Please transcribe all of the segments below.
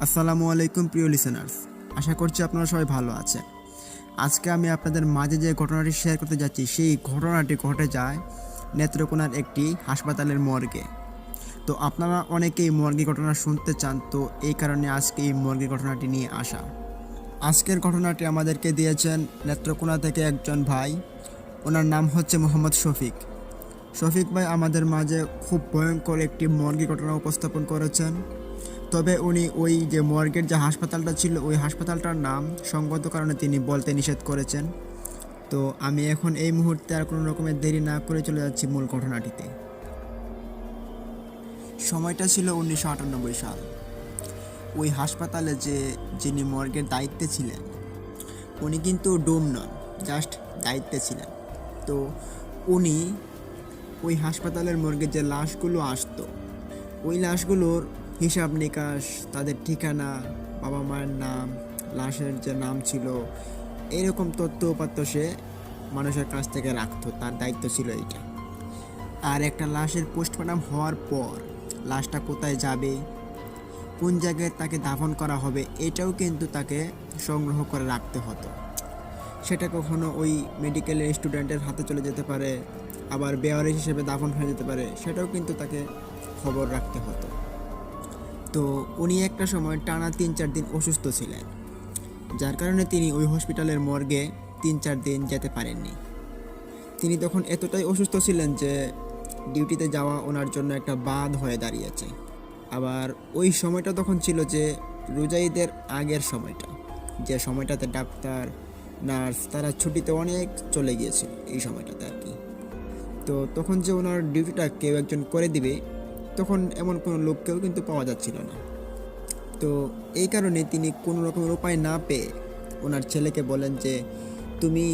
আসসালামু আলাইকুম প্রিয় লিসেনার্স, আশা করছি আপনারা সবাই ভালো আছেন। আজকে আমি আপনাদের মাঝে যে ঘটনাটি শেয়ার করতে যাচ্ছি সেই ঘটনাটি ঘটে যায় নেত্রকোনার একটি হাসপাতালের মর্গে। তো আপনারা অনেকেই মর্গে ঘটনা শুনতে চান, তো এই কারণে আজকে এই মর্গে ঘটনাটি নিয়ে আসা। আজকের ঘটনাটি আমাদেরকে দিয়েছেন নেত্রকোনা থেকে একজন ভাই, ওনার নাম হচ্ছে মোহাম্মদ শফিক। শফিক ভাই আমাদের মাঝে খুব ভয়ঙ্কর একটি মর্গে ঘটনা উপস্থাপন করেছেন। তবে উনি ওই যে মর্গের যে হাসপাতালটা ছিল ওই হাসপাতালটার নাম সঙ্গত কারণে তিনি বলতে নিষেধ করেছেন। তো আমি এখন এই মুহূর্তে আর কোনো রকমের দেরি না করে চলে যাচ্ছি মূল ঘটনাটিতে। সময়টা ছিল 1998 সাল। ওই হাসপাতালে যিনি মর্গের দায়িত্বে ছিলেন উনি কিন্তু ডোম নন, জাস্ট দায়িত্বে ছিলেন। তো উনি ওই হাসপাতালের মর্গে যে লাশগুলো আসতো ওই লাশগুলোর হিসাব নিকাশ, তাদের ঠিকানা, বাবা মায়ের নাম, লাশের যে নাম ছিল, এরকম তথ্য উপাত্ত সে মানুষের কাছ থেকে রাখতো, তার দায়িত্ব ছিল এইটা। আর একটা লাশের পোস্টমর্টম হওয়ার পর লাশটা কোথায় যাবে, কোন জায়গায় তাকে দাফন করা হবে, এটাও কিন্তু তাকে সংগ্রহ করে রাখতে হতো। সেটা কখনো ওই মেডিকেলের স্টুডেন্টের হাতে চলে যেতে পারে, আবার বেওয়ারিশ হিসেবে দাফন হয়ে যেতে পারে, সেটাও কিন্তু তাকে খবর রাখতে হতো। তো উনি একটা সময় টানা 3-4 দিন অসুস্থ ছিলেন, যার কারণে তিনি ওই হসপিটালের মর্গে 3-4 দিন যেতে পারেননি। তিনি তখন এতটাই অসুস্থ ছিলেন যে ডিউটিতে যাওয়া ওনার জন্য একটা বাধ হয়ে দাঁড়িয়েছে। আবার ওই সময়টা তখন ছিল যে রোজা ঈদের আগের সময়টা, যে সময়টাতে ডাক্তার, নার্স তারা ছুটিতে অনেক চলে গিয়েছিল এই সময়টাতে আর কি। তো তখন যে ওনার ডিউটিটা কেউ একজন করে দিবে, তখন এমন কোনো লোককেও কিন্তু পাওয়া যাচ্ছিল না। তো এই কারণে তিনি কোনো রকমের উপায় না পেয়ে ওনার ছেলেকে বলেন যে তুমি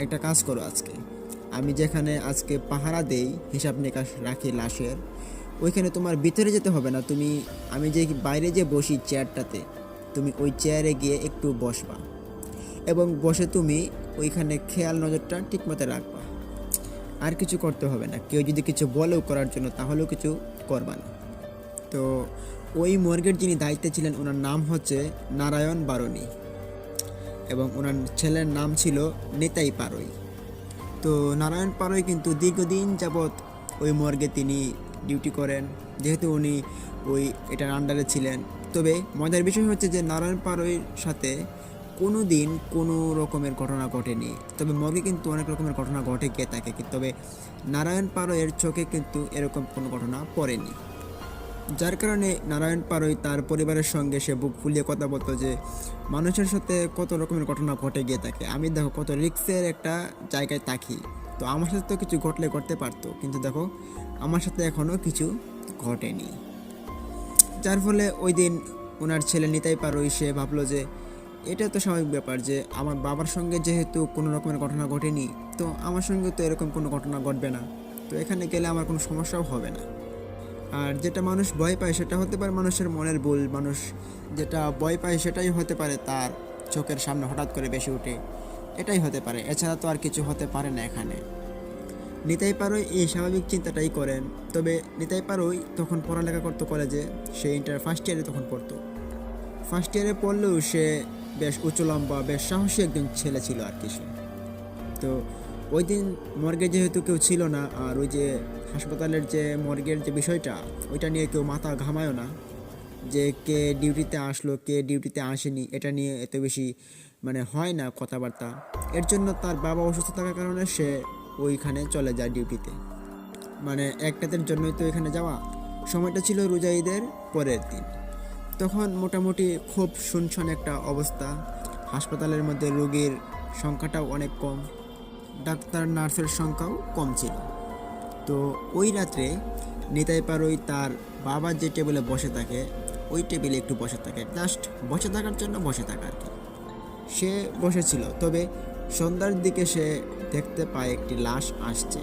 একটা কাজ করো, আজকে আমি যেখানে আজকে পাহারা দেই, হিসাব নিকাশ রাখি লাশের, ওইখানে তোমার ভিতরে যেতে হবে না, আমি যে বাইরে যে বসি চেয়ারটাতে, তুমি ওই চেয়ারে গিয়ে একটু বসবা এবং বসে তুমি ওইখানে খেয়াল নজরটা ঠিকমতো রাখবা। আর কিছু করতে হবে না, কেউ যদি কিছু বলেও করার জন্য তাহলেও কিছু করবা না। তো ওই মর্গের যিনি দায়িত্বে ছিলেন ওনার নাম হচ্ছে নারায়ণ বারণী এবং ওনার ছেলের নাম ছিল নিতাই পারই। তো নারায়ণ পারই কিন্তু দীর্ঘদিন যাবৎ ওই মর্গে তিনি ডিউটি করেন, যেহেতু উনি ওই এটার আন্ডারে ছিলেন। তবে মজার বিষয় হচ্ছে যে নারায়ণ পারইর সাথে কোনো দিন কোনো রকমের ঘটনা ঘটেনি, তবে মর্গে কিন্তু অনেক রকমের ঘটনা ঘটে গিয়ে থাকে, তবে নারায়ণ পারইয়ের চোখে কিন্তু এরকম কোনো ঘটনা পড়েনি। যার কারণে নারায়ণ পারই তার পরিবারের সঙ্গে সে বুক ফুলিয়ে কথা বলতো যে মানুষের সাথে কত রকমের ঘটনা ঘটে গিয়ে থাকে, আমি দেখো কত রিস্কের একটা জায়গায় থাকি, তো আমার সাথে তো কিছু ঘটলে ঘটতে পারতো, কিন্তু দেখো আমার সাথে এখনও কিছু ঘটেনি। যার ফলে ওই দিন ওনার ছেলে নিতাই পারই সে ভাবলো যে এটা তো স্বাভাবিক ব্যাপার যে আমার বাবার সঙ্গে যেহেতু কোনো রকমের ঘটনা ঘটেনি, তো আমার সঙ্গে তো এরকম কোনো ঘটনা ঘটবে না, তো এখানে গেলে আমার কোনো সমস্যাও হবে না। আর যেটা মানুষ ভয় পায় সেটা হতে পারে মানুষের মনের ভুল, মানুষ যেটা ভয় পায় সেটাই হতে পারে তার চোখের সামনে হঠাৎ করে বেশি ওঠে, এটাই হতে পারে, এছাড়া তো আর কিছু হতে পারে না এখানে। নিতাই পারই এই স্বাভাবিক চিন্তাটাই করেন। তবে নিতাই পারই তখন পড়ালেখা করতো কলেজে, সে ইন্টার ফার্স্ট ইয়ারে তখন পড়তো। ফার্স্ট ইয়ারে পড়লেও সে বেশ উঁচু লম্বা, বেশ সাহসী একজন ছেলে ছিল আর কি সে। তো ওই দিন মর্গে যেহেতু কেউ ছিল না, আর ওই যে হাসপাতালের যে মর্গের যে বিষয়টা ওইটা নিয়ে কেউ মাথা ঘামায়ও না, যে কে ডিউটিতে আসলো কে ডিউটিতে আসেনি, এটা নিয়ে এত বেশি হয় না কথাবার্তা। এর জন্য তার বাবা অসুস্থ থাকার কারণে সে ওইখানে চলে যায় ডিউটিতে, এক রাতের জন্যই তো এখানে যাওয়া। সময়টা ছিল রোজা ঈদের পরের দিন। তখন মোটামুটি খুব শুনশান একটা অবস্থা, হাসপাতালের মধ্যে রোগীর সংখ্যাটাও অনেক কম, ডাক্তার নার্সের সংখ্যাও কম ছিল। তো ওই রাত্রে নিতাই পারই তার বাবা যে টেবিলে বসে থাকে ওই টেবিলে একটু বসে থাকে, জাস্ট বসে থাকার জন্য বসে থাকা আর কি। সে বসেছিল, তবে সন্ধ্যার দিকে সে দেখতে পায় একটি লাশ আসছে।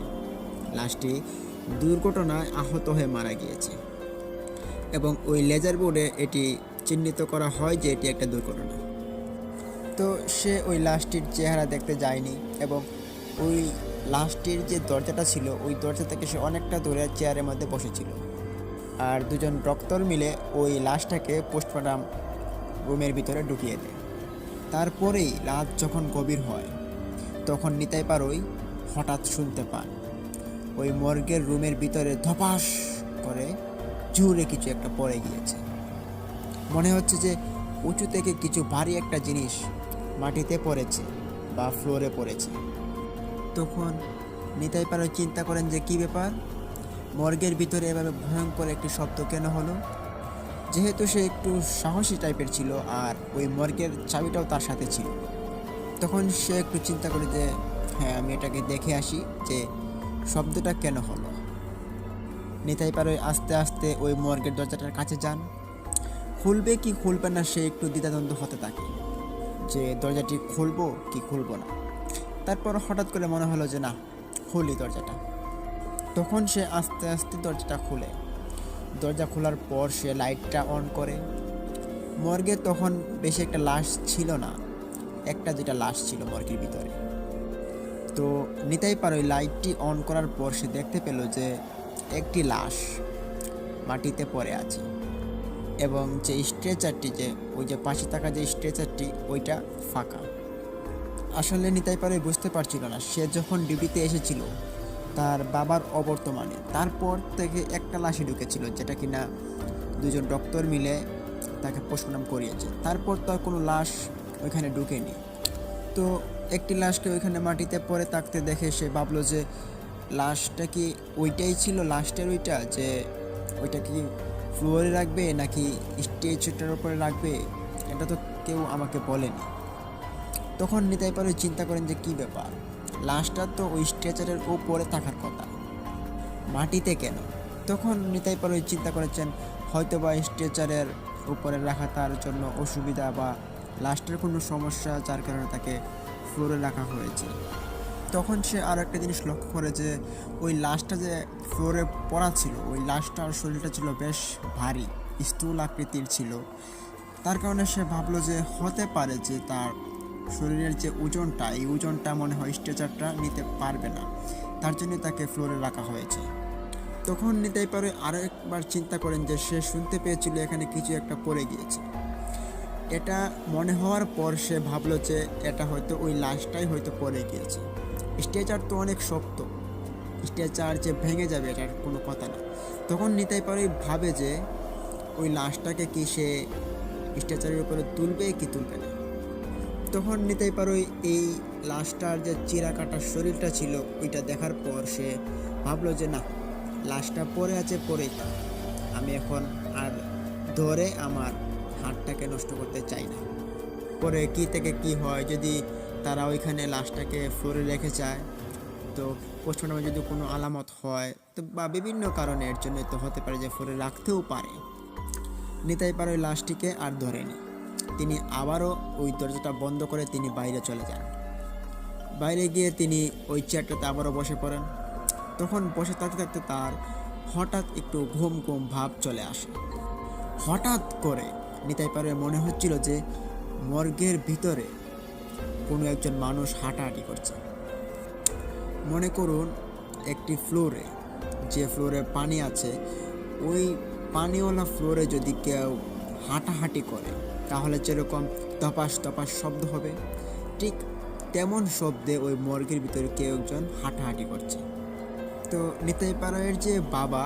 লাশটি দুর্ঘটনায় আহত হয়ে মারা গিয়েছে এবং ওই লেজার বোর্ডে এটি চিহ্নিত করা হয় যে এটি একটা দুর্ঘটনা। তো সে ওই লাশটির চেহারা দেখতে যায়নি এবং ওই লাশটির যে দরজাটা ছিল ওই দরজা থেকে সে অনেকটা দূরে চেয়ারের মধ্যে বসেছিল। আর দুজন ডক্টর মিলে ওই লাশটাকে পোস্টমর্টম রুমের ভিতরে ঢুকিয়ে দেয়। তারপরেই রাত যখন গভীর হয় তখন নিতাই পারই হঠাৎ শুনতে পান ওই মর্গের রুমের ভিতরে ধপাস করে জোরে কিছু একটা পড়ে গিয়েছে। মনে হচ্ছে যে উঁচু থেকে কিছু ভারী একটা জিনিস মাটিতে পড়েছে বা ফ্লোরে পড়েছে। তখন নিতাই পারই চিন্তা করেন যে কী ব্যাপার, মর্গের ভিতরে এভাবে ভয়ঙ্কর একটি শব্দ কেন হলো। যেহেতু সে একটু সাহসী টাইপের ছিল আর ওই মর্গের চাবিটাও তার সাথে ছিল, তখন সে একটু চিন্তা করে যে হ্যাঁ, আমি এটাকে দেখে আসি যে শব্দটা কেন হলো। নিতাই পারই আস্তে আস্তে ওই মর্গের দরজাটার কাছে যান। খুলবে কি খুলবে না সে একটু দ্বিধাদ্বন্দ্ব হতে থাকে যে দরজাটি খুলবো কি খুলবো না। তারপর হঠাৎ করে মনে হলো যে না, খুলি দরজাটা। তখন সে আস্তে আস্তে দরজাটা খুলে, দরজা খোলার পর সে লাইটটা অন করে। মর্গে তখন বেশি একটা লাশ ছিল না, একটা দুটা লাশ ছিল মর্গের ভিতরে। তো নিতাই পারই লাইটটি অন করার পর সে দেখতে পেল যে একটি লাশ মাটিতে পড়ে আছে এবং যে স্ট্রেচারটি, যে ওই যে পাশে থাকা যে স্ট্রেচারটি, ওইটা ফাঁকা। আসলে নিতাই পারই বুঝতে পারছিল না, সে যখন ডিউটিতে এসেছিল তার বাবার অবর্তমানে তারপর থেকে একটা লাশই ঢুকেছিল, যেটা কিনা দুজন ডক্টর মিলে তাকে পোস্টমর্টম করিয়েছে। তারপর তো আর কোনো লাশ ওইখানে ঢুকেনি। তো একটি লাশকে ওইখানে মাটিতে পড়ে থাকতে দেখে সে ভাবলো যে লাশটা কি ওইটাই ছিল, লাস্টের ওইটা, যে ওইটা কি ফ্লোরে রাখবে নাকি স্টেজটার উপরে রাখবে, এটা তো কেউ আমাকে বলেনি। তখন নিতাই পারই চিন্তা করেন যে কী ব্যাপার, লাশটা তো ওই স্ট্রেচারের উপরে থাকার কথা, মাটিতে কেন। তখন নিতাই পারই চিন্তা করেছেন হয়তো বা স্ট্রেচারের উপরে রাখা তার জন্য অসুবিধা বা লাশটার কোনো সমস্যা, যার কারণে তাকে ফ্লোরে রাখা হয়েছে। তখন সে আর একটা জিনিস লক্ষ্য করে যে ওই লাশটা যে ফ্লোরে পড়া ছিল, ওই লাশটার শরীরটা ছিল বেশ ভারী, স্থূল আকৃতির ছিল। তার কারণে সে ভাবলো যে হতে পারে যে তার শরীরের যে ওজনটা, এই ওজনটা মনে হয় স্ট্রেচারটা নিতে পারবে না, তার জন্য তাকে ফ্লোরে রাখা হয়েছে। তখন নিতাই পারই আরও একবার চিন্তা করেন যে সে শুনতে পেয়েছিল এখানে কিছু একটা পড়ে গিয়েছে। এটা মনে হওয়ার পর সে ভাবলো যে এটা হয়তো ওই লাশটাই হয়তো পড়ে গিয়েছে। স্ট্রেচার তো অনেক শক্ত, স্ট্রেচার যে ভেঙে যাবে এটার কোনো কথা না। তখন নিতাই পারই ভাবে যে ওই লাশটাকে কি সে স্ট্রেচারের উপরে তুলবে কি তুলবে না। তখন নিতাই পারই এই লাশটার যে চিরা কাটা শরীরটা ছিল ওইটা দেখার পর সে ভাবলো যে না, লাশটা পড়ে আছে, পড়েই থাক, আমি এখন আর ধরে আমার হাতটাকে নষ্ট করতে চাই না। পরে কী থেকে কি হয়, যদি তারা ওইখানে লাশটাকে ফ্লোরে রেখে যায় তো পোস্টমর্টমে যদি কোনো আলামত হয় তো বা বিভিন্ন কারণের জন্য তো হতে পারে যে ফ্লোরে রাখতেও পারে। নিতাই পারই লাশটিকে আর ধরেনি, তিনি আবারও ওই দরজাটা বন্ধ করে তিনি বাইরে চলে যান। বাইরে গিয়ে তিনি ওই চেয়ারটাতে আবারও বসে পড়েন। তখন বসে থাকতে থাকতে তার হঠাৎ একটু ঘুম ঘুম ভাব চলে আসে। হঠাৎ করে নিতাই পারই মনে হচ্ছিল যে মর্গের ভিতরে কোনো একজন মানুষ হাঁটাহাঁটি করছে। মনে করুন একটি ফ্লোরে, যে ফ্লোরে পানি আছে, ওই পানিওয়ালা ফ্লোরে যদি কেউ হাঁটাহাঁটি করে তাহলে যেরকম তপাস তপাস শব্দ হবে, ঠিক তেমন শব্দে ওই মর্গের ভিতরে কেউ একজন হাঁটাহাঁটি করছে। তো নিতাই পারইয়ের যে বাবা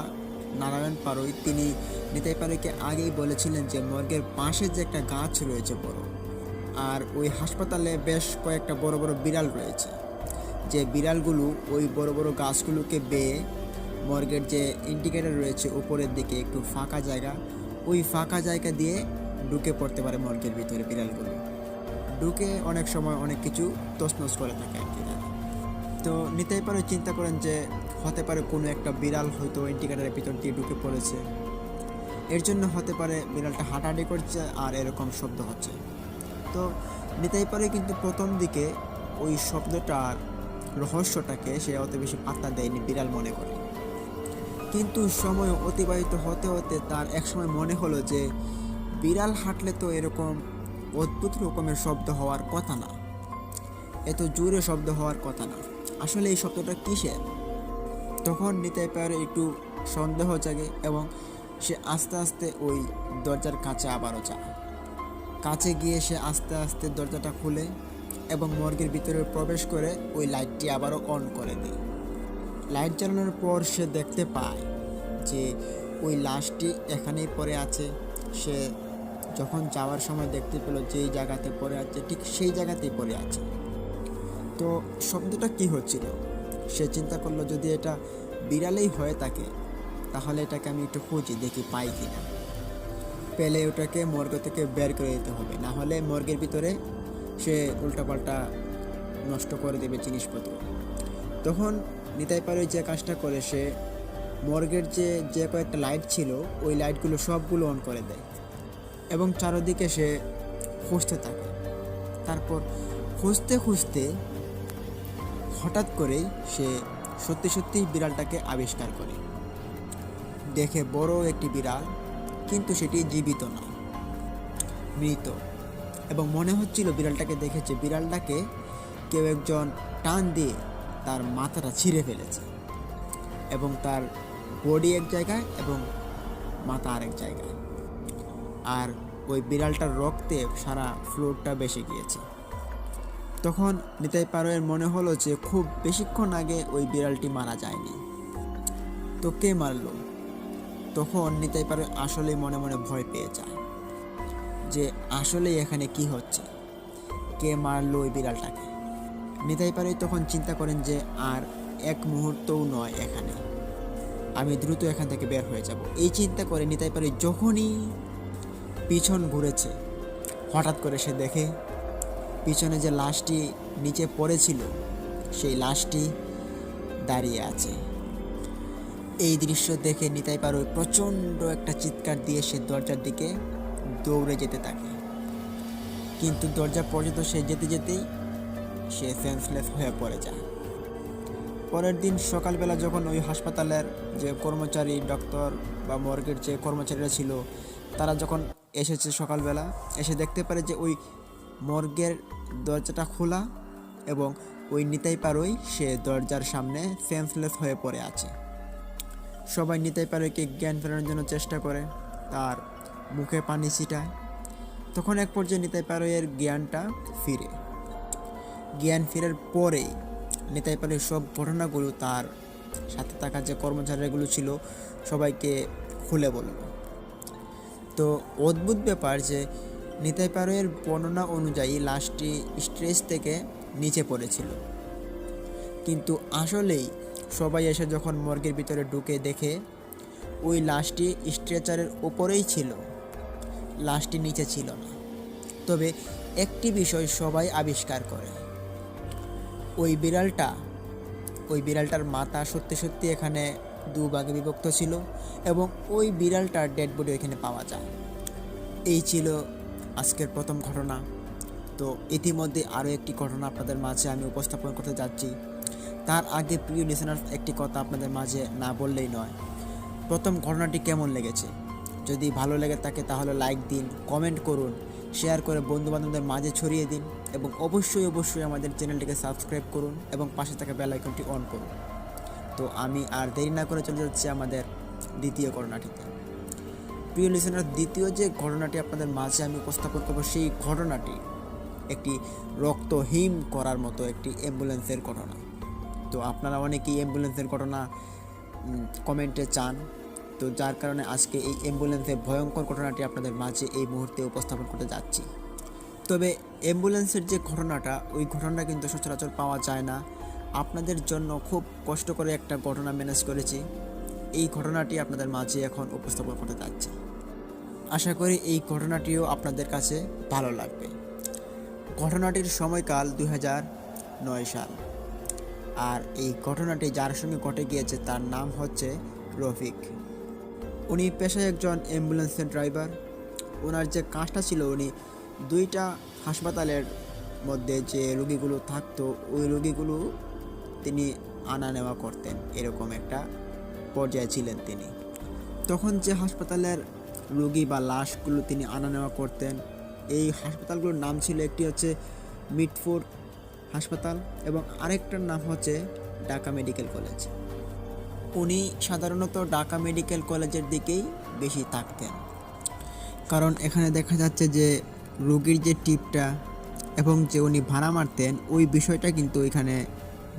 নারায়ণ পারই, তিনি নিতাই পারইকে আগেই বলেছিলেন যে মর্গের পাশে যে একটা গাছ রয়েছে বড়, আর ওই হাসপাতালে বেশ কয়েকটা বড় বড় বিড়াল রয়েছে, যে বিড়ালগুলো ওই বড় বড় গাছগুলোকে বেয়ে মর্গের যে ইন্ডিকেটর রয়েছে উপরের দিকে একটু ফাঁকা জায়গা, ওই ফাঁকা জায়গা দিয়ে ঢুকে পড়তে পারে মর্গের ভিতরে। বিড়ালগুলো ঢুকে অনেক সময় অনেক কিছু তছনছ করে থাকে আর কি। তো নিতাই পারই চিন্তা করেন যে হতে পারে কোনো একটা বিড়াল হয়তো ইন্ডিকেটরের ভিতর দিয়ে ঢুকে পড়েছে, এর জন্য হতে পারে বিড়ালটা হাঁটাহাঁটি করছে আর এরকম শব্দ হচ্ছে। তো নিতাই পারই কিন্তু প্রথম দিকে ওই শব্দটার রহস্যটাকে সে অত বেশি পাত্তা দেয়নি, বিড়াল মনে করে। কিন্তু সময় অতিবাহিত হতে হতে তার একসময় মনে হলো যে বিড়াল হাঁটলে তো এরকম অদ্ভুত রকমের শব্দ হওয়ার কথা না, এত জোরে শব্দ হওয়ার কথা না, আসলে এই শব্দটা কিসের। তখন নিতাই পারই একটু সন্দেহ জাগে এবং সে আস্তে আস্তে ওই দরজার কাছে আবারও যায়। কাছে গিয়ে সে আস্তে আস্তে দরজাটা খুলে এবং মর্গের ভিতরে প্রবেশ করে ওই লাইটটি আবারও অন করে দেয়। লাইট জ্বালানোর পর সে দেখতে পায় যে ওই লাশটি এখানেই পড়ে আছে। সে যখন যাওয়ার সময় দেখতে পেল যেই জায়গাতে পড়ে আছে ঠিক সেই জায়গাতেই পড়ে আছে। তো শব্দটা কি হচ্ছিল সে চিন্তা করলো, যদি এটা বিড়ালেই হয়ে থাকে তাহলে এটাকে আমি একটু খুঁজি, দেখি পাই কিনা। পেলে ওটাকে মর্গ থেকে বের করে দিতে হবে, না হলে মর্গের ভিতরে সে উল্টাপাল্টা নষ্ট করে দেবে জিনিসপত্র। তখন নিতাই পারুই যে কাজটা করে, সে মর্গের যে কয়েকটা লাইট ছিল ওই লাইটগুলো সবগুলো অন করে দেয় এবং চারদিকে সে খুঁজতে থাকে। তারপর খুঁজতে খুঁজতে হঠাৎ করেই সে সত্যি সত্যি বিড়ালটাকে আবিষ্কার করে। দেখে বড় একটি বিড়াল, কিন্তু সেটি জীবিত নয়, মৃত। এবং মনে হচ্ছিল বিড়ালটাকে দেখেছে, বিড়ালটাকে কেউ একজন টান দিয়ে তার মাথাটা ছিঁড়ে ফেলেছে এবং তার বডি এক জায়গায় এবং মাথা আরেক জায়গায়। আর ওই বিড়ালটার রক্তে সারা ফ্লোরটা বেসে গিয়েছে। তখন নিতাই পারোয়ের মনে হলো যে খুব বেশিক্ষণ আগে ওই বিড়ালটি মারা যায়নি, তো কে মারলো? তখন নিতাই পারোয় আসলেই মনে মনে ভয় পেয়ে যায় যে আসলেই এখানে কি হচ্ছে, কে মারলো ওই বিড়ালটাকে। নিতাই পারোয় তখন চিন্তা করেন যে আর এক মুহূর্তও নয় এখানে, আমি দ্রুত এখান থেকে বের হয়ে যাব। এই চিন্তা করে নিতাই পারোয় যখনই পিছন ঘুরেছে, হঠাৎ করে সে দেখে পিছনে যে লাশটি নিচে পড়েছিল সেই লাশটি দাঁড়িয়ে আছে। এই দৃশ্য দেখে নিতাই পারোয় প্রচণ্ড একটা চিৎকার দিয়ে সে দরজার দিকে দৌড়ে যেতে থাকে, কিন্তু দরজা পর্যন্ত সে যেতে যেতেই সে সেন্সলেস হয়ে পড়ে যায়। পরের দিন সকালবেলা যখন ওই হাসপাতালের যে কর্মচারী, ডক্টর বা মর্গের যে কর্মচারীরা ছিল, তারা যখন এসেছে সকালবেলা, এসে দেখতে পারে যে ওই মর্গের দরজাটা খোলা এবং ওই নিতাই পারোয় সে দরজার সামনে সেন্সলেস হয়ে পড়ে আছে। সবাই নিতাই পারোয়কে জ্ঞান ফেরানোর জন্য চেষ্টা করে, তার মুখে পানি ছিটায়। তখন এক পর্যায়ে নিতাই পারোয়ের জ্ঞান ফেরার পরেই নিতাই পারোয় সব ঘটনাগুলো তার সাথে থাকা যে কর্মচারীগুলো ছিল সবাইকে খুলে বলল। তো অদ্ভুত ব্যাপার যে নিতাই পারোয়ের বর্ণনা অনুযায়ী লাশটি স্ট্রেচ থেকে নিচে পড়েছিল, কিন্তু আসলেই সবাই এসে যখন মর্গের ভিতরে ঢুকে দেখে ওই লাশটি স্ট্রেচারের ওপরেই ছিল, লাশটি নিচে ছিল না। তবে একটি বিষয় সবাই আবিষ্কার করে, ওই বিড়ালটার মাথা সত্যি সত্যি এখানে দুভাগে বিভক্ত ছিল এবং ওই বিড়ালটার ডেড বডি এখানে পাওয়া যায়। এই ছিল আজকের প্রথম ঘটনা। তো ইতিমধ্যে আরও একটি ঘটনা আপনাদের মাঝে আমি উপস্থাপন করতে যাচ্ছি। তার আগে প্রিয় লিসেনার্স, একটি কথা আপনাদের মাঝে না বললেই নয়। প্রথম ঘটনাটি কেমন লেগেছে? যদি ভালো লেগে থাকে তাহলে লাইক দিন, কমেন্ট করুন, শেয়ার করে বন্ধুবান্ধবদের মাঝে ছড়িয়ে দিন এবং অবশ্যই আমাদের চ্যানেলটিকে সাবস্ক্রাইব করুন এবং পাশে থাকা বেল আইকনটি অন করুন। তো আমি আর দেরি না করে চলে যাচ্ছি আমাদের দ্বিতীয় ঘটনাটিতে। প্রিয় লিসেনার, দ্বিতীয় যে ঘটনাটি আপনাদের মাঝে আমি উপস্থাপন করব, সেই ঘটনাটি একটি রক্তহীন করার মতো একটি অ্যাম্বুলেন্সের ঘটনা। তো আপনারা অনেকেই অ্যাম্বুলেন্সের ঘটনা কমেন্টে চান, তো যার কারণে আজকে এই অ্যাম্বুলেন্সের ভয়ঙ্কর ঘটনাটি আপনাদের মাঝে এই মুহূর্তে উপস্থাপন করতে যাচ্ছি। তবে অ্যাম্বুলেন্সের যে ঘটনাটা, ওই ঘটনাটা কিন্তু সচরাচর পাওয়া যায় না। আপনাদের জন্য খুব কষ্ট করে একটা ঘটনা ম্যানেজ করেছি, এই ঘটনাটি আপনাদের মাঝে এখন উপস্থাপন করতে যাচ্ছি। আশা করি এই ঘটনাটিও আপনাদের কাছে ভালো লাগবে। ঘটনাটির সময়কাল 2009 সাল, আর এই ঘটনাটি যার সঙ্গে ঘটে গিয়েছে তার নাম হচ্ছে রফিক। উনি পেশায় একজন অ্যাম্বুলেন্সের ড্রাইভার। ওনার যে কাজটা ছিল, উনি দুইটা হাসপাতালের মধ্যে যে রোগীগুলো থাকতো ওই রোগীগুলো তিনি আনা নেওয়া করতেন, এরকম একটা পর্যায়ে ছিলেন তিনি। তখন যে হাসপাতালের রোগী বা লাশগুলো তিনি আনা নেওয়া করতেন, এই হাসপাতালগুলোর নাম ছিল, একটি হচ্ছে মিটফোর্ড হাসপাতাল এবং আরেকটার নাম হচ্ছে ঢাকা মেডিকেল কলেজ। উনি সাধারণত ঢাকা মেডিকেল কলেজের দিকেই বেশি থাকতেন, কারণ এখানে দেখা যাচ্ছে যে রোগীর যে টিপটা এবং যে উনি ভাড়া মারতেন ওই বিষয়টা কিন্তু এখানে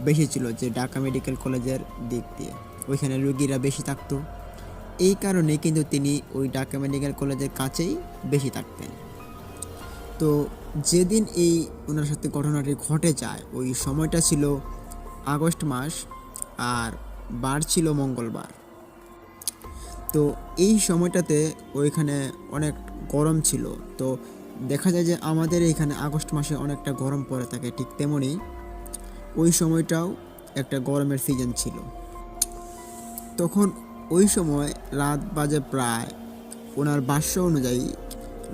বেশি ছিল, যে ঢাকা মেডিকেল কলেজের দিক দিয়ে ওইখানে রোগীরা বেশি থাকতো। এই কারণে কিন্তু তিনি ওই ঢাকা মেডিকেল কলেজের কাছেই বেশি থাকতেন। তো যেদিন এই ওনার সাথে ঘটনাটি ঘটে যায় ওই সময়টা ছিল আগস্ট মাস, আর বার ছিল মঙ্গলবার। তো এই সময়টাতে ওইখানে অনেক গরম ছিল। তো দেখা যায় যে আমাদের এখানে আগস্ট মাসে অনেকটা গরম পড়ে থাকে, ঠিক তেমনই ওই সময়টাও একটা গরমের সিজন ছিল। তখন ওই সময় রাত বাজে প্রায়, ওনার ভাষ্য অনুযায়ী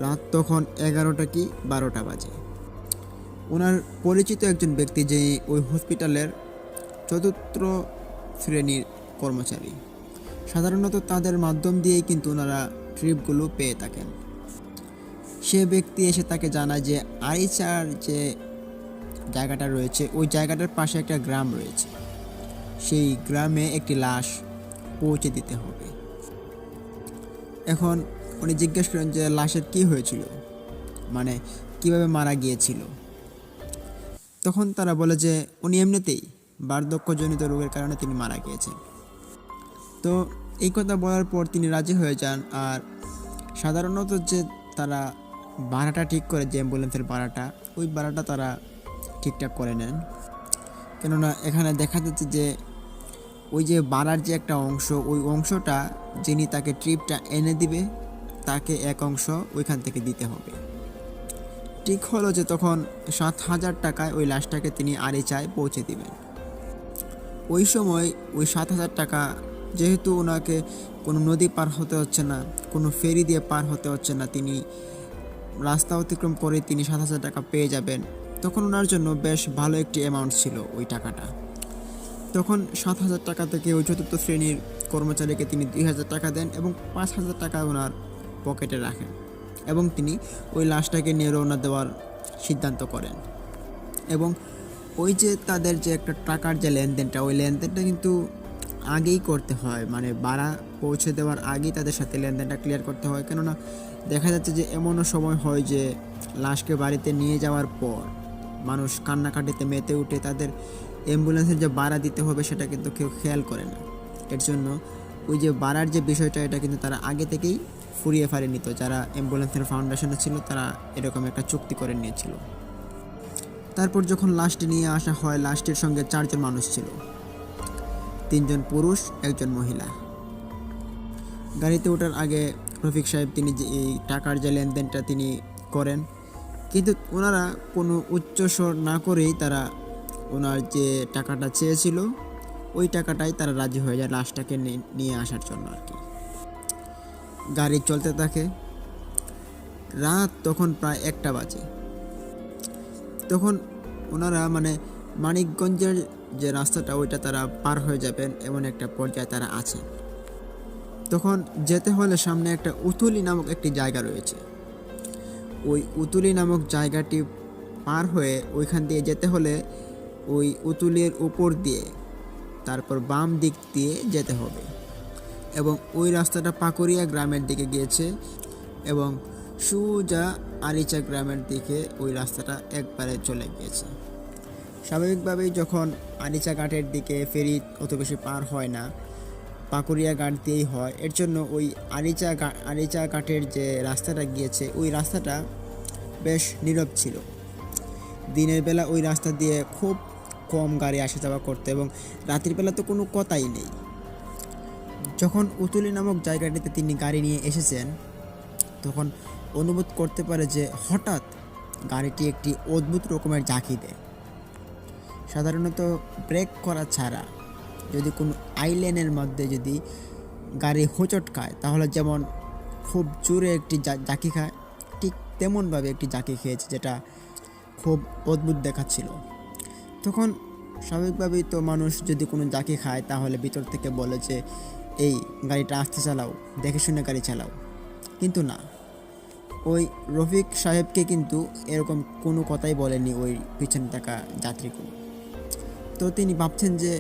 রাত তখন 11টা কি 12টা বাজে। ওনার পরিচিত একজন ব্যক্তি যে ওই হসপিটালের চতুর্থ শ্রেণীর কর্মচারী, সাধারণত তাদের মাধ্যম দিয়েই কিন্তু ওনারা ট্রিপগুলো পেয়ে থাকেন। সে ব্যক্তি এসে তাকে জানায় যে আরিচার যে জায়গাটা রয়েছে ওই জায়গাটার পাশে একটা গ্রাম রয়েছে, সেই গ্রামে একটি লাশ পৌঁছে দিতে হবে। এখন উনি জিজ্ঞেস করেন যে লাশের কি হয়েছিল, মানে কিভাবে মারা গিয়েছিল। তখন তারা বলে যে উনি এমনিতেই বার্ধক্যজনিত রোগের কারণে তিনি মারা গিয়েছেন। তো এই কথা বলার পর তিনি রাজি হয়ে যান। আর সাধারণত যে তারা ভাড়াটা ঠিক করে, যে অ্যাম্বুলেন্সের ভাড়াটা, ওই ভাড়াটা তারা ঠিকঠাক করে নেন। কেননা এখানে দেখা যাচ্ছে যে ওই যে ভাড়ার যে একটা অংশ, ওই অংশটা যিনি তাকে ট্রিপটা এনে দিবে তাকে এক অংশ ওইখান থেকে দিতে হবে। ঠিক হলো যে তখন 7,000 টাকায় ওই লাশটাকে তিনি আরিচায় পৌঁছে দিবেন। ওই সময় ওই 7,000 টাকা, যেহেতু ওনাকে কোনো নদী পার হতে হচ্ছে না, কোনো ফেরি দিয়ে পার হতে হচ্ছে না, তিনি রাস্তা অতিক্রম করে তিনি 7,000 টাকা পেয়ে যাবেন, তখন ওনার জন্য বেশ ভালো একটি অ্যামাউন্ট ছিল ওই টাকাটা। তখন 7,000 টাকা থেকে ওই চতুর্থ শ্রেণীর কর্মচারীকে তিনি 2,000 টাকা দেন এবং 5,000 টাকা ওনার পকেটে রাখেন, এবং তিনি ওই লাশটাকে নিয়ে রওনা দেওয়ার সিদ্ধান্ত করেন। এবং ওই যে তাদের যে একটা টাকার যে লেনদেনটা, ওই লেনদেনটা কিন্তু আগেই করতে হয়, মানে ভাড়া পৌঁছে দেওয়ার আগেই তাদের সাথে লেনদেনটা ক্লিয়ার করতে হয়। কেননা দেখা যাচ্ছে যে এমনও সময় হয় যে লাশকে বাড়িতে নিয়ে যাওয়ার পর মানুষ কান্নাকাটিতে মেতে উঠে, তাদের অ্যাম্বুলেন্সের যে ভাড়া দিতে হবে সেটা কিন্তু কেউ খেয়াল করে না। এর জন্য ওই যে ভাড়ার যে বিষয়টা, এটা কিন্তু তারা আগে থেকেই ফুরিয়ে ফারিয়ে নিত। যারা অ্যাম্বুলেন্সের ফাউন্ডেশনে ছিল তারা এরকম একটা চুক্তি করে নিয়েছিল। তারপর যখন লাশটি নিয়ে আসা হয়, লাশটির সঙ্গে 4 জন মানুষ ছিল, 3 জন পুরুষ, 1 জন মহিলা। গাড়িতে ওঠার আগে রফিক সাহেব তিনি যে এই টাকার যে লেনদেনটা তিনি করেন, কিন্তু ওনারা কোনো উচ্চস্বর না করেই তারা ওনার যে টাকাটা চেয়েছিল ওই টাকাটাই তারা রাজি হয়ে যায় লাশটাকে নিয়ে আসার জন্য আর কি। গাড়ি চলতে থাকে। রাত তখন প্রায় 1টা বাজে। তখন ওনারা মানে মানিকগঞ্জের যে রাস্তাটা ওইটা তারা পার হয়ে যাবেন এমন একটা পর্যায়ে তারা আছেন। তখন যেতে হলে সামনে একটা উতুলি নামক একটি জায়গা রয়েছে। ওই উতুলি নামক জায়গাটি পার হয়ে ওইখান দিয়ে যেতে হলে ওই উতুলের উপর দিয়ে তারপর বাম দিক দিয়ে যেতে হবে, এবং ওই রাস্তাটা পাকুড়িয়া গ্রামের দিকে গিয়েছে এবং সোজা আরিচা গ্রামের দিকে ওই রাস্তাটা একবারে চলে গিয়েছে। স্বাভাবিকভাবেই যখন আরিচা ঘাটের দিকে ফেরি অত বেশি পার হয় না, পাকুড়িয়া ঘাট দিয়েই হয়। এর জন্য ওই আরিচা ঘাটের যে রাস্তাটা গিয়েছে ওই রাস্তাটা বেশ নীরব ছিল। দিনের বেলা ওই রাস্তা দিয়ে খুব কম গাড়ি আসা যাওয়া করতো, এবং রাতের বেলা তো কোনো কথাই নেই। যখন উতুলি নামক জায়গাটিতে তিনি গাড়ি নিয়ে এসেছেন তখন অনুভব করতে পারে যে হঠাৎ গাড়িটি একটি অদ্ভুত রকমের ঝাঁকি দেয়। সাধারণত ব্রেক করা ছাড়া যদি কোনো আইল্যান্ডের মধ্যে যদি গাড়ি হোঁচট খায় তাহলে যেমন খুব জোরে একটি ঝাঁকি খায়, ঠিক তেমনভাবে একটি ঝাঁকি খেয়েছে, যেটা খুব অদ্ভুত দেখাচ্ছিল। তখন স্বাভাবিকভাবেই তো মানুষ যদি কোনো ঝাঁকি খায় তাহলে ভিতর থেকে বলে যে এই গাড়িটা আস্তে চালাও, দেখে শুনে গাড়ি চালাও। কিন্তু না, ওই রফিক সাহেবকে কিন্তু এরকম কোনো কথাই বলেনি ওই পিছনে থাকা যাত্রীগুলো। তো তিনি ভাবছেন যে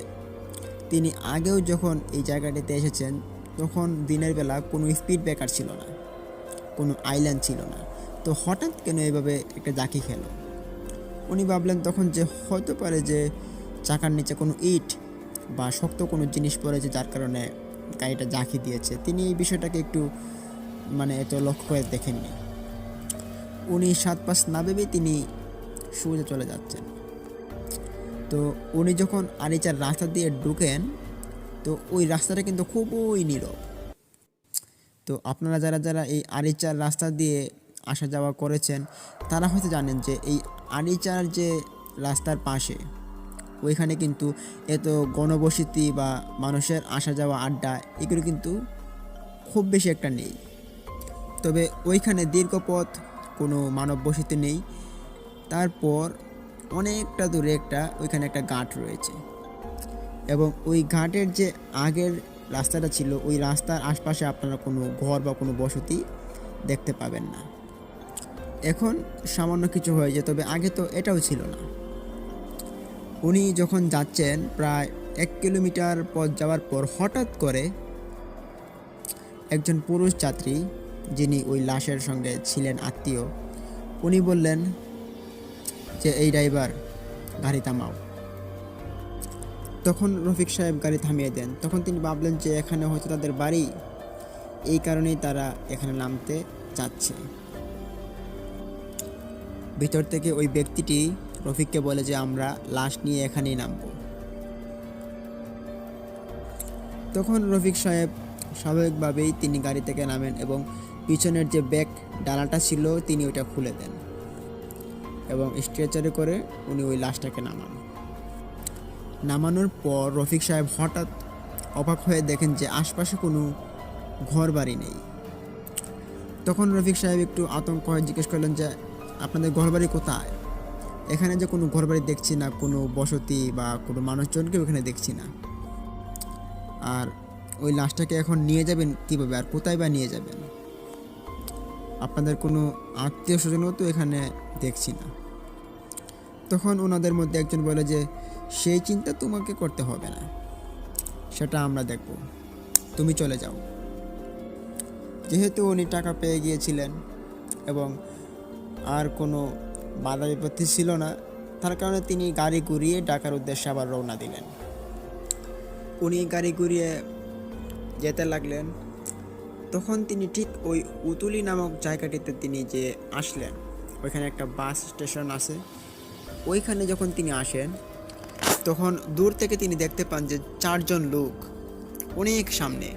তিনি আগেও যখন এই জায়গাটিতে এসেছেন তখন দিনের বেলা কোনো স্পিড ব্রেকার ছিল না, কোনো আইল্যান্ড ছিল না। তো হঠাৎ কেন এভাবে একটা জাঁকি খেলো? উনি ভাবলেন তখন যে হতে পারে যে চাকার নিচে কোনো ইট বা শক্ত কোনো জিনিস পড়েছে, যার কারণে গাড়িটা জাঁকি দিয়েছে। তিনি এই বিষয়টাকে একটু এত লক্ষ্য করে দেখেননি। উনি 7-5 না ভেবেই তিনি সোজা চলে যাচ্ছেন। তো উনি যখন আরিচার রাস্তা দিয়ে ঢুকেন তো ওই রাস্তাটা কিন্তু খুবই নীরব। তো আপনারা যারা যারা এই আরিচার রাস্তা দিয়ে আসা যাওয়া করেছেন তারা হয়তো জানেন যে এই আরিচার যে রাস্তার পাশে ওইখানে কিন্তু এত গণবসতি বা মানুষের আসা যাওয়া আড্ডা এগুলো কিন্তু খুব বেশি একটা নেই। তবে ওইখানে দীর্ঘ পথ কোনো মানব বসতি নেই। তারপর অনেকটা দূরে ওইখানে একটা ঘাট রয়েছে এবং ওই ঘাটের যে আগের রাস্তাটা ছিল ওই রাস্তার আশপাশে আপনারা কোনো ঘর বা কোনো বসতি দেখতে পাবেন না। এখন সামান্য কিছু হয়েছে, তবে আগে তো এটাও ছিল না। উনি যখন যাচ্ছেন প্রায় 1 কিলোমিটার পথ যাওয়ার পর হঠাৎ করে একজন পুরুষ যাত্রী, যিনি ওই লাশের সঙ্গে ছিলেন আত্মীয়, উনি বললেন যে এই ড্রাইভার গাড়ি থামাও। তখন রফিক সাহেব গাড়ি থামিয়ে দেন। তখন তিনি ভাবলেন যে এখানে হয়তো তাদের বাড়ি, এই কারণেই তারা এখানে নামতে চাচ্ছে। ভিতর থেকে ওই ব্যক্তিটি রফিককে বলে যে আমরা লাশ নিয়ে এখানেই নামব। তখন রফিক সাহেব স্বাভাবিকভাবেই তিনি গাড়ি থেকে নামেন এবং পিছনের যে ব্যাগ ডালাটা ছিল তিনি ওইটা খুলে দেন এবং স্ট্রেচারে করে উনি ওই লাশটাকে নামানোর পর রফিক সাহেব হঠাৎ অবাক হয়ে দেখেন যে আশপাশে কোনো ঘর বাড়ি নেই। তখন রফিক সাহেব একটু আতঙ্ক হয়ে জিজ্ঞেস করলেন যে আপনাদের ঘর বাড়ি কোথায়? এখানে যে কোনো ঘর বাড়ি দেখছি না, কোনো বসতি বা কোনো মানুষজনকে ওখানে দেখছি না। আর ওই লাশটাকে এখন নিয়ে যাবেন কীভাবে, আর কোথায় বা নিয়ে যাবেন? আপনাদের কোনো আত্মীয় স্বজনও তো এখানে দেখছি না। তখন ওনাদের মধ্যে একজন বলে যে সেই চিন্তা তোমাকে করতে হবে না, সেটা আমরা দেখব, তুমি চলে যাও। যেহেতু উনি টাকা পেয়ে গিয়েছিলেন এবং আর কোনো বাধা বিপত্তি ছিল না, তার কারণে তিনি গাড়ি ঘুরিয়ে ঢাকার উদ্দেশ্যে আবার রওনা দিলেন। উনি গাড়ি ঘুরিয়ে যেতে লাগলেন। তখন তিনি ঠিক ওই উতুলি নামক জায়গাটিতে তিনি যে আসলেন, ওইখানে একটা বাস স্টেশন আছে। ওইখানে যখন তিনি আসেন তখন দূর থেকে তিনি দেখতে পান যে 4 জন লোক অনেক সামনে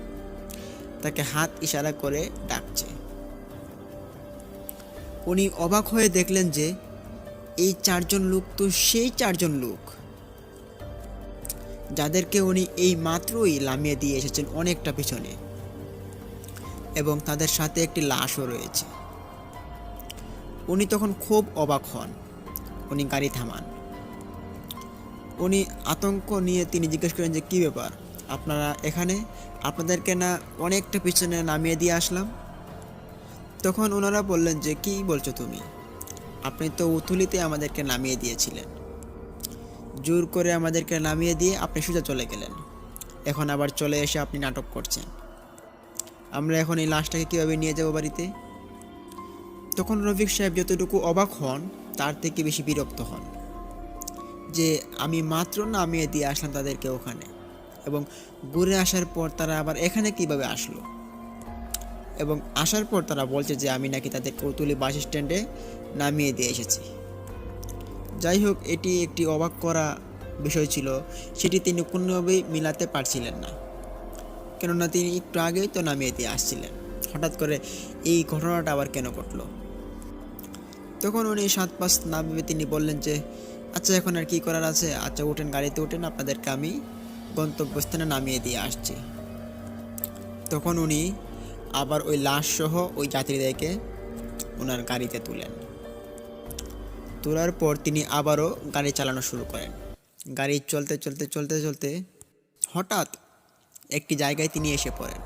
তাকে হাত ইশারা করে ডাকছে। উনি অবাক হয়ে দেখলেন যে এই 4 জন লোক তো সেই 4 জন লোক যাদেরকে উনি এই মাত্রই নামিয়ে দিয়ে এসেছেন অনেকটা পিছনে, এবং তাদের সাথে একটি লাশও রয়েছে। উনি তখন খুব অবাক হন। উনি গাড়ি থামান। উনি আতঙ্ক নিয়ে তিনি জিজ্ঞেস করেন যে কী ব্যাপার, আপনারা এখানে? আপনাদেরকে না অনেকটা পিছনে নামিয়ে দিয়ে আসলাম। তখন ওনারা বললেন যে কী বলছো তুমি? আপনি তো উথুলিতে আমাদেরকে নামিয়ে দিয়েছিলেন, জোর করে আমাদেরকে নামিয়ে দিয়ে আপনি সোজা চলে গেলেন। এখন আবার চলে এসে আপনি নাটক করছেন। আমরা এখন এই লাশটাকে কীভাবে নিয়ে যাব বাড়িতে? তখন রফিক সাহেব যতটুকু অবাক হন তার থেকে বেশি বিরক্ত হন যে আমি মাত্র নামিয়ে দিয়ে আসলাম তাদেরকে ওখানে, এবং ঘুরে আসার পর তারা আবার এখানে কিভাবে আসলো, এবং আসার পর তারা বলছে যে আমি নাকি তাদের কৌতুলি বাস স্ট্যান্ডে নামিয়ে দিয়ে এসেছি। যাই হোক, এটি একটি অবাক করা বিষয় ছিল, সেটি তিনি কোনোভাবেই মিলাতে পারছিলেন না, কেননা তিনি একটু আগেই তো নামিয়ে দিয়ে আসছিলেন। হঠাৎ করে এই ঘটনাটা আবার কেন ঘটলো? তখন উনি 7-5 না ভেবে তিনি বললেন যে আচ্ছা এখন আর কি করার আছে, আচ্ছা ওঠেন, গাড়িতে ওঠেন, আপনাদেরকে আমি গন্তব্যস্থানে নামিয়ে দিয়ে আসছি। তখন উনি আবার ওই লাশ সহ ওই যাত্রীদেরকে ওনার গাড়িতে তোলার পর তিনি আবারও গাড়ি চালানো শুরু করেন। গাড়ি চলতে চলতে চলতে চলতে হঠাৎ একটি জায়গায় তিনি এসে পড়েন,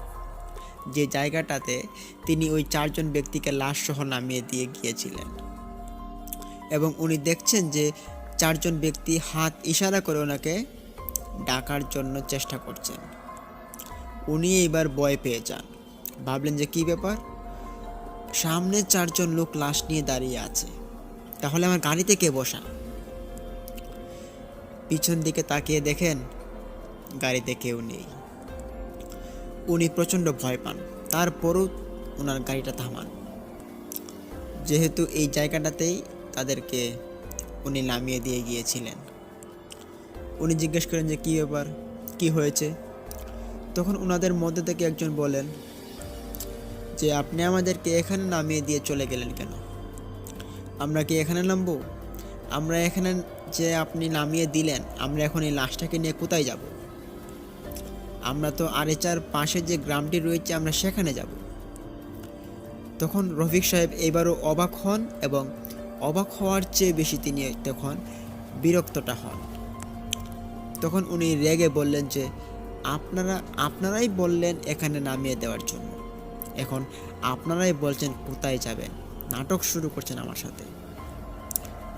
যে জায়গাটাতে তিনি ওই 4 জন ব্যক্তিকে লাশ সহ নামিয়ে দিয়ে গিয়েছিলেন। এবং উনি দেখছেন যে 4 জন ব্যক্তি হাত ইশারা করে ওনাকে ডাকার জন্য চেষ্টা করছেন। উনি এইবার ভয় পেয়ে যান, ভাবলেন যে কী ব্যাপার, সামনে 4 জন লোক লাশ নিয়ে দাঁড়িয়ে আছে, তাহলে আমার গাড়িতে কে বসা? পিছন দিকে তাকিয়ে দেখেন গাড়িতে কেউ নেই। উনি প্রচণ্ড ভয় পান, তারপরও ওনার গাড়িটা থামান, যেহেতু এই জায়গাটাতেই তাদেরকে উনি নামিয়ে দিয়ে গিয়েছিলেন। উনি জিজ্ঞেস করেন যে কী ব্যাপার, কী হয়েছে? তখন ওনাদের মধ্যে থেকে একজন বলেন যে আপনি আমাদেরকে এখানে নামিয়ে দিয়ে চলে গেলেন কেন? আমরা কি এখানে নামবো? আমরা এখানে যে আপনি নামিয়ে দিলেন, আমরা এখন এই লাশটাকে নিয়ে কোথায় যাব? আমরা তো আরেচার পাশে যে গ্রামটি রয়েছে আমরা সেখানে যাব। তখন রফিক সাহেব এবারও অবাক হন, এবং অবাক হওয়ার চেয়ে বেশি তিনি তখন বিরক্তটা হন। তখন উনি রেগে বললেন যে আপনারাই বললেন এখানে নামিয়ে দেওয়ার জন্য, এখন আপনারাই বলছেন কোথায় যাবেন, নাটক শুরু করছেন আমার সাথে।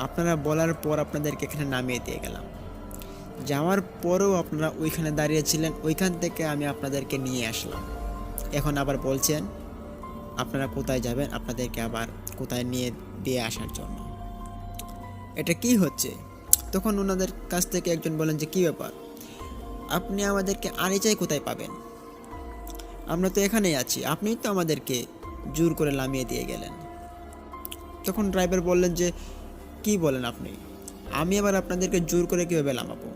আপনারা বলার পর আপনাদেরকে এখানে নামিয়ে দিয়ে গেলাম, যাওয়ার পরেও আপনারা ওইখানে দাঁড়িয়েছিলেন, ওইখান থেকে আমি আপনাদেরকে নিয়ে আসলাম, এখন আবার বলছেন আপনারা কোথায় যাবেন, আপনাদেরকে আবার কোথায় নিয়ে দিয়ে আসার জন্য। এটা কি হচ্ছে? তখন ওনাদের কাছ থেকে একজন বলেন যে কী ব্যাপার, আপনি আমাদেরকে আরিচাই কোথায় পাবেন? আমরা তো এখানেই আছি, আপনিই তো আমাদেরকে জোর করে নামিয়ে দিয়ে গেলেন। তখন ড্রাইভার বললেন যে কি বলেন আপনি, আমি আবার আপনাদেরকে জোর করে কীভাবে নামাবো?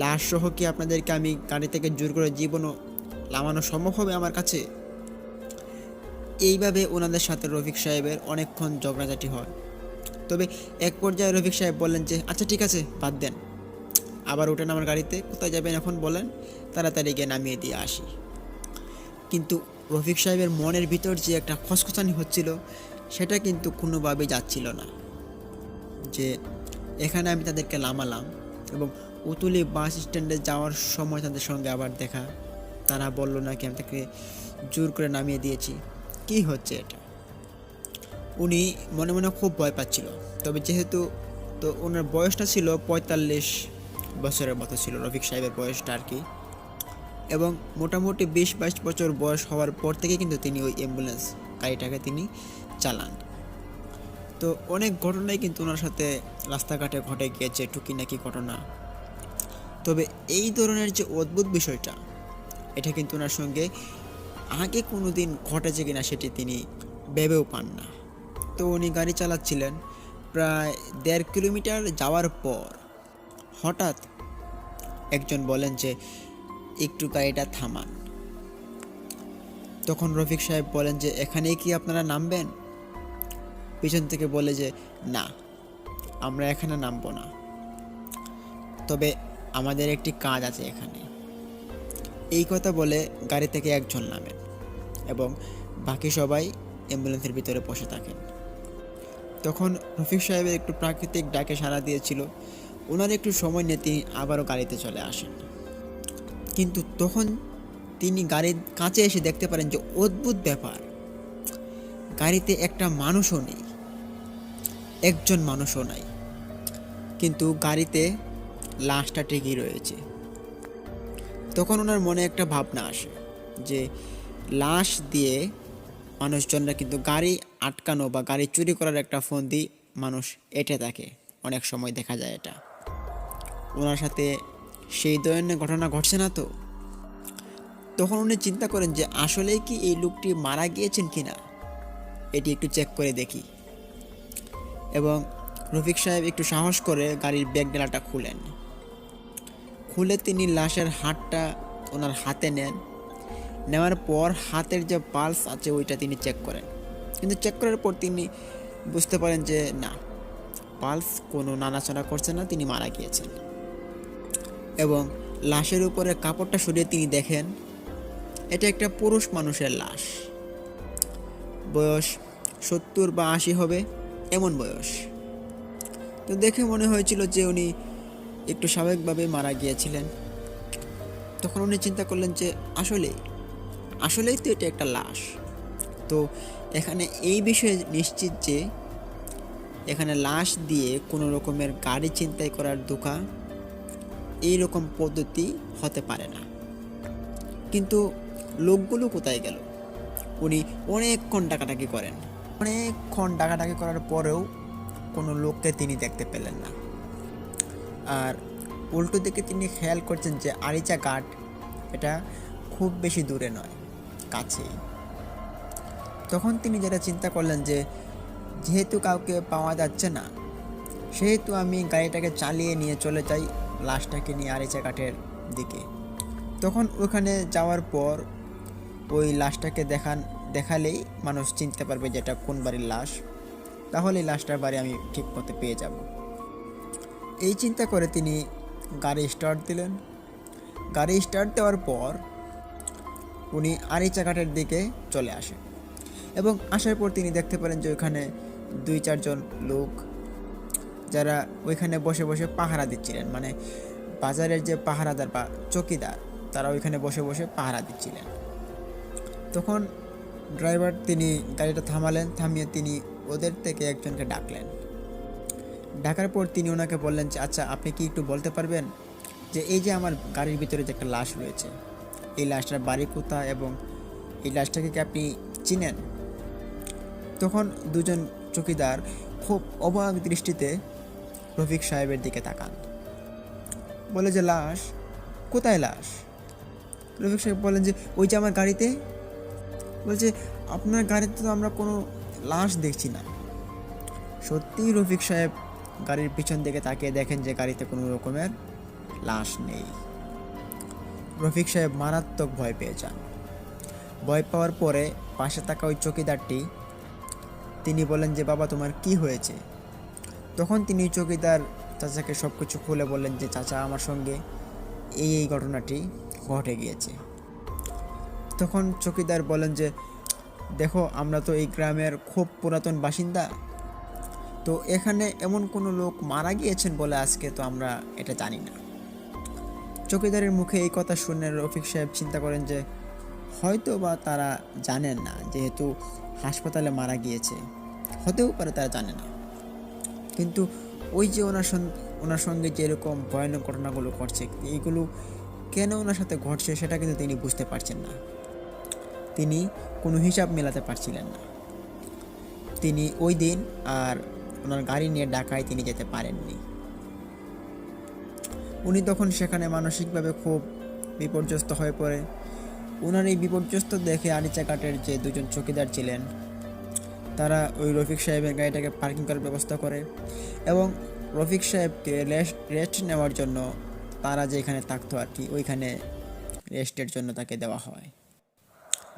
লাশ সহ কি আপনাদেরকে আমি গাড়ি থেকে জোর করে জীবনও নামানো সম্ভব হবে আমার কাছে? এইভাবে ওনাদের সাথে রফিক সাহেবের অনেকক্ষণ ঝগড়াঝাটি হয়। তবে এক পর্যায়ে রফিক সাহেব বললেন যে আচ্ছা ঠিক আছে, বাদ দেন, আবার ওঠেন আমার গাড়িতে, কোথায় যাবেন এখন বলেন, তাড়াতাড়ি গিয়ে নামিয়ে দিয়ে আসি। কিন্তু রফিক সাহেবের মনের ভিতর যে একটা খসখসানি হচ্ছিল, সেটা কিন্তু কোনোভাবেই যাচ্ছিল না। যে এখানে আমি তাদেরকে নামালাম এবং উতুলি বাস স্ট্যান্ডে যাওয়ার সময় তাদের সঙ্গে আবার দেখা, তারা বলল নাকি আমি তাকে জোর করে নামিয়ে দিয়েছি, কি হচ্ছে এটা? উনি মনে মনে খুব ভয় পাচ্ছিল। তবে যেহেতু তো ওনার বয়সটা ছিল 45 বছরের মতো ছিল, রফিক সাহেবের বয়সটা আর কি, এবং মোটামুটি 20-22 বছর বয়স হওয়ার পর থেকে কিন্তু তিনি ওই অ্যাম্বুলেন্স গাড়িটাকে তিনি চালান। তো অনেক ঘটনাই কিন্তু ওনার সাথে রাস্তাঘাটে ঘটে গিয়েছে, টুকিনাকি ঘটনা। তবে এই ধরনের যে অদ্ভুত বিষয়টা, এটা কিন্তু ওনার সঙ্গে আগে কোনো দিন ঘটেছে কিনা সেটি তিনি ভেবেও পান না। তো উনি গাড়ি চালাচ্ছিলেন, প্রায় 1.5 কিলোমিটার যাওয়ার পর হঠাৎ একজন বলেন যে একটু গাড়িটা থামান। তখন রফিক সাহেব বলেন যে এখানেই কি আপনারা নামবেন? পিছন থেকে বলে যে না, আমরা এখানে নামবো না, তবে আমাদের একটি কাজ আছে এখানে। এই কথা বলে গাড়ি থেকে একজন নামেন এবং বাকি সবাই অ্যাম্বুলেন্সের ভিতরে বসে থাকেন। তখন রফিক সাহেবের একটু প্রাকৃতিক ডাকে সাড়া দিয়েছিল, ওনার একটু সময় নিয়ে তিনি আবারও গাড়িতে চলে আসেন। কিন্তু তখন তিনি গাড়ির কাছে এসে দেখতে পারেন যে অদ্ভুত ব্যাপার, গাড়িতে একটা মানুষও নেই, একজন মানুষও নাই, কিন্তু গাড়িতে লাশটা ঠিকই রয়েছে। তখন ওনার মনে একটা ভাবনা আসে যে লাশ দিয়ে মানুষজনরা কিন্তু গাড়ি আটকানো বা গাড়ি চুরি করার একটা ফন্দি মানুষ এঁটে থাকে, অনেক সময় দেখা যায় এটা। ওনার সাথে সেই ধরনের ঘটনা ঘটছে না তো? তখন উনি চিন্তা করেন যে আসলেই কি এই লোকটি মারা গিয়েছেন কিনা, এটি একটু চেক করে দেখি। এবং রফিক সাহেব একটু সাহস করে গাড়ির ব্যাগ ডালাটা খুলে তিনি লাশের হাতটা ওনার হাতে নেন। নেওয়ার পর হাতের যে পালস আছে ওইটা তিনি চেক করেন, কিন্তু চেক করার পর তিনি বুঝতে পারেন যে না, পালস কোনো নাড়াচাড়া করছে না, তিনি মারা গিয়েছেন। এবং লাশের উপরে কাপড়টা সরিয়ে তিনি দেখেন এটা একটা পুরুষ মানুষের লাশ, বয়স 70 বা 80 হবে এমন বয়স। তো দেখে মনে হয়েছিল যে উনি একটু স্বাভাবিকভাবে মারা গিয়েছিলেন। তখন উনি চিন্তা করলেন যে আসলেই তো এটা একটা লাশ। তো এখানে এই বিষয়ে নিশ্চিত যে এখানে লাশ দিয়ে কোনো রকমের গাড়ি ছিনতাই করার ধোঁকা এইরকম পদ্ধতি হতে পারে না। কিন্তু লোকগুলো কোথায় গেল? উনি অনেকক্ষণ ডাকাডাকি করেন, অনেকক্ষণ ডাকাডাকি করার পরেও কোনো লোককে তিনি দেখতে পেলেন না। আর উল্টো দিকে তিনি খেয়াল করছেন যে আরিচা ঘাট এটা খুব বেশি দূরে নয়, কাছেই। তখন তিনি যেটা চিন্তা করলেন যে যেহেতু কাউকে পাওয়া যাচ্ছে না, সেহেতু আমি গাড়িটাকে চালিয়ে নিয়ে চলে যাই লাশটাকে নিয়ে আরিচা ঘাটের দিকে। তখন ওখানে যাওয়ার পর ওই লাশটাকে দেখালেই মানুষ চিনতে পারবে যে এটা কোন বাড়ির লাশ, তাহলে লাশটার বাড়ি আমি ঠিক মতো পেয়ে যাব। এই চিন্তা করে তিনি গাড়ি স্টার্ট দিলেন। গাড়ি স্টার্ট দেওয়ার পর উনি আরিচা ঘাটের দিকে চলে আসেন এবং আসার পর তিনি দেখতে পেলেন যে ওইখানে 2-4 জন লোক যারা ওইখানে বসে বসে পাহারা দিচ্ছিলেন, মানে বাজারের যে পাহারাদার বা চকিদার, তারা ওইখানে বসে বসে পাহারা দিচ্ছিলেন। তখন ড্রাইভার তিনি গাড়িটা থামালেন, থামিয়ে তিনি ওদের থেকে একজনকে ডাকলেন। ডাকার পর তিনি ওনাকে বললেন যে আচ্ছা, আপনি কি একটু বলতে পারবেন যে এই যে আমার গাড়ির ভিতরে যে একটা লাশ রয়েছে, এই লাশটার বাড়ি কোথায় এবং এই লাশটাকে কি আপনি চিনেন? তখন দুজন চকিদার খুব অবাক দৃষ্টিতে রফিক সাহেবের দিকে তাকান, বলে যে লাশ কোথায়? লাশ? রফিক সাহেব বলেন যে ওই যে আমার গাড়িতে। বলছে আপনার গাড়িতে তো আমরা কোনো লাশ দেখছি না। সত্যিই রফিক সাহেব গাড়ির পিছন দিকে তাকিয়ে দেখেন যে গাড়িতে কোনো রকমের লাশ নেই। রফিক সাহেব মারাত্মক ভয় পেয়ে যান। ভয় পাওয়ার পরে পাশে থাকা ওই চকিদারটি তিনি বলেন যে বাবা, তোমার কি হয়েছে? তখন তিনি চকিদার চাচাকে সব কিছু খুলে বললেন যে চাচা, আমার সঙ্গে এই ঘটনাটি ঘটে গিয়েছে। তখন চকিদার বলেন যে দেখো, আমরা তো এই গ্রামের খুব পুরাতন বাসিন্দা, তো এখানে এমন কোনো লোক মারা গিয়েছেন বলে আজকে তো আমরা এটা জানি না। চকিদারের মুখে এই কথা শুনে রফিক সাহেব চিন্তা করেন যে হয়তো বা তারা জানেন না, যেহেতু হাসপাতালে মারা গিয়েছে, হতেও পারে তারা জানে না। কিন্তু ওই যে ওনার সঙ্গে যেরকম ভয়ানক ঘটনাগুলো ঘটছে, এইগুলো কেন ওনার সাথে ঘটছে সেটা কিন্তু তিনি বুঝতে পারছেন না। তিনি কোনো হিসাব মেলাতে পারছিলেন না। তিনি ওই দিন আর ওনার গাড়ি নিয়ে ঢাকায় তিনি যেতে পারেননি। উনি তখন সেখানে মানসিকভাবে খুব বিপর্যস্ত হয়ে পড়ে। ওনার এই বিপর্যস্ত দেখে আরিচা ঘাটের যে দুজন চকিদার ছিলেন, তারা ওই রফিক সাহেবের গাড়িটাকে পার্কিং করার ব্যবস্থা করে এবং রফিক সাহেবকে রেস্ট নেওয়ার জন্য তারা যেখানে থাকতো আর কি, ওইখানে রেস্টের জন্য তাকে দেওয়া হয়।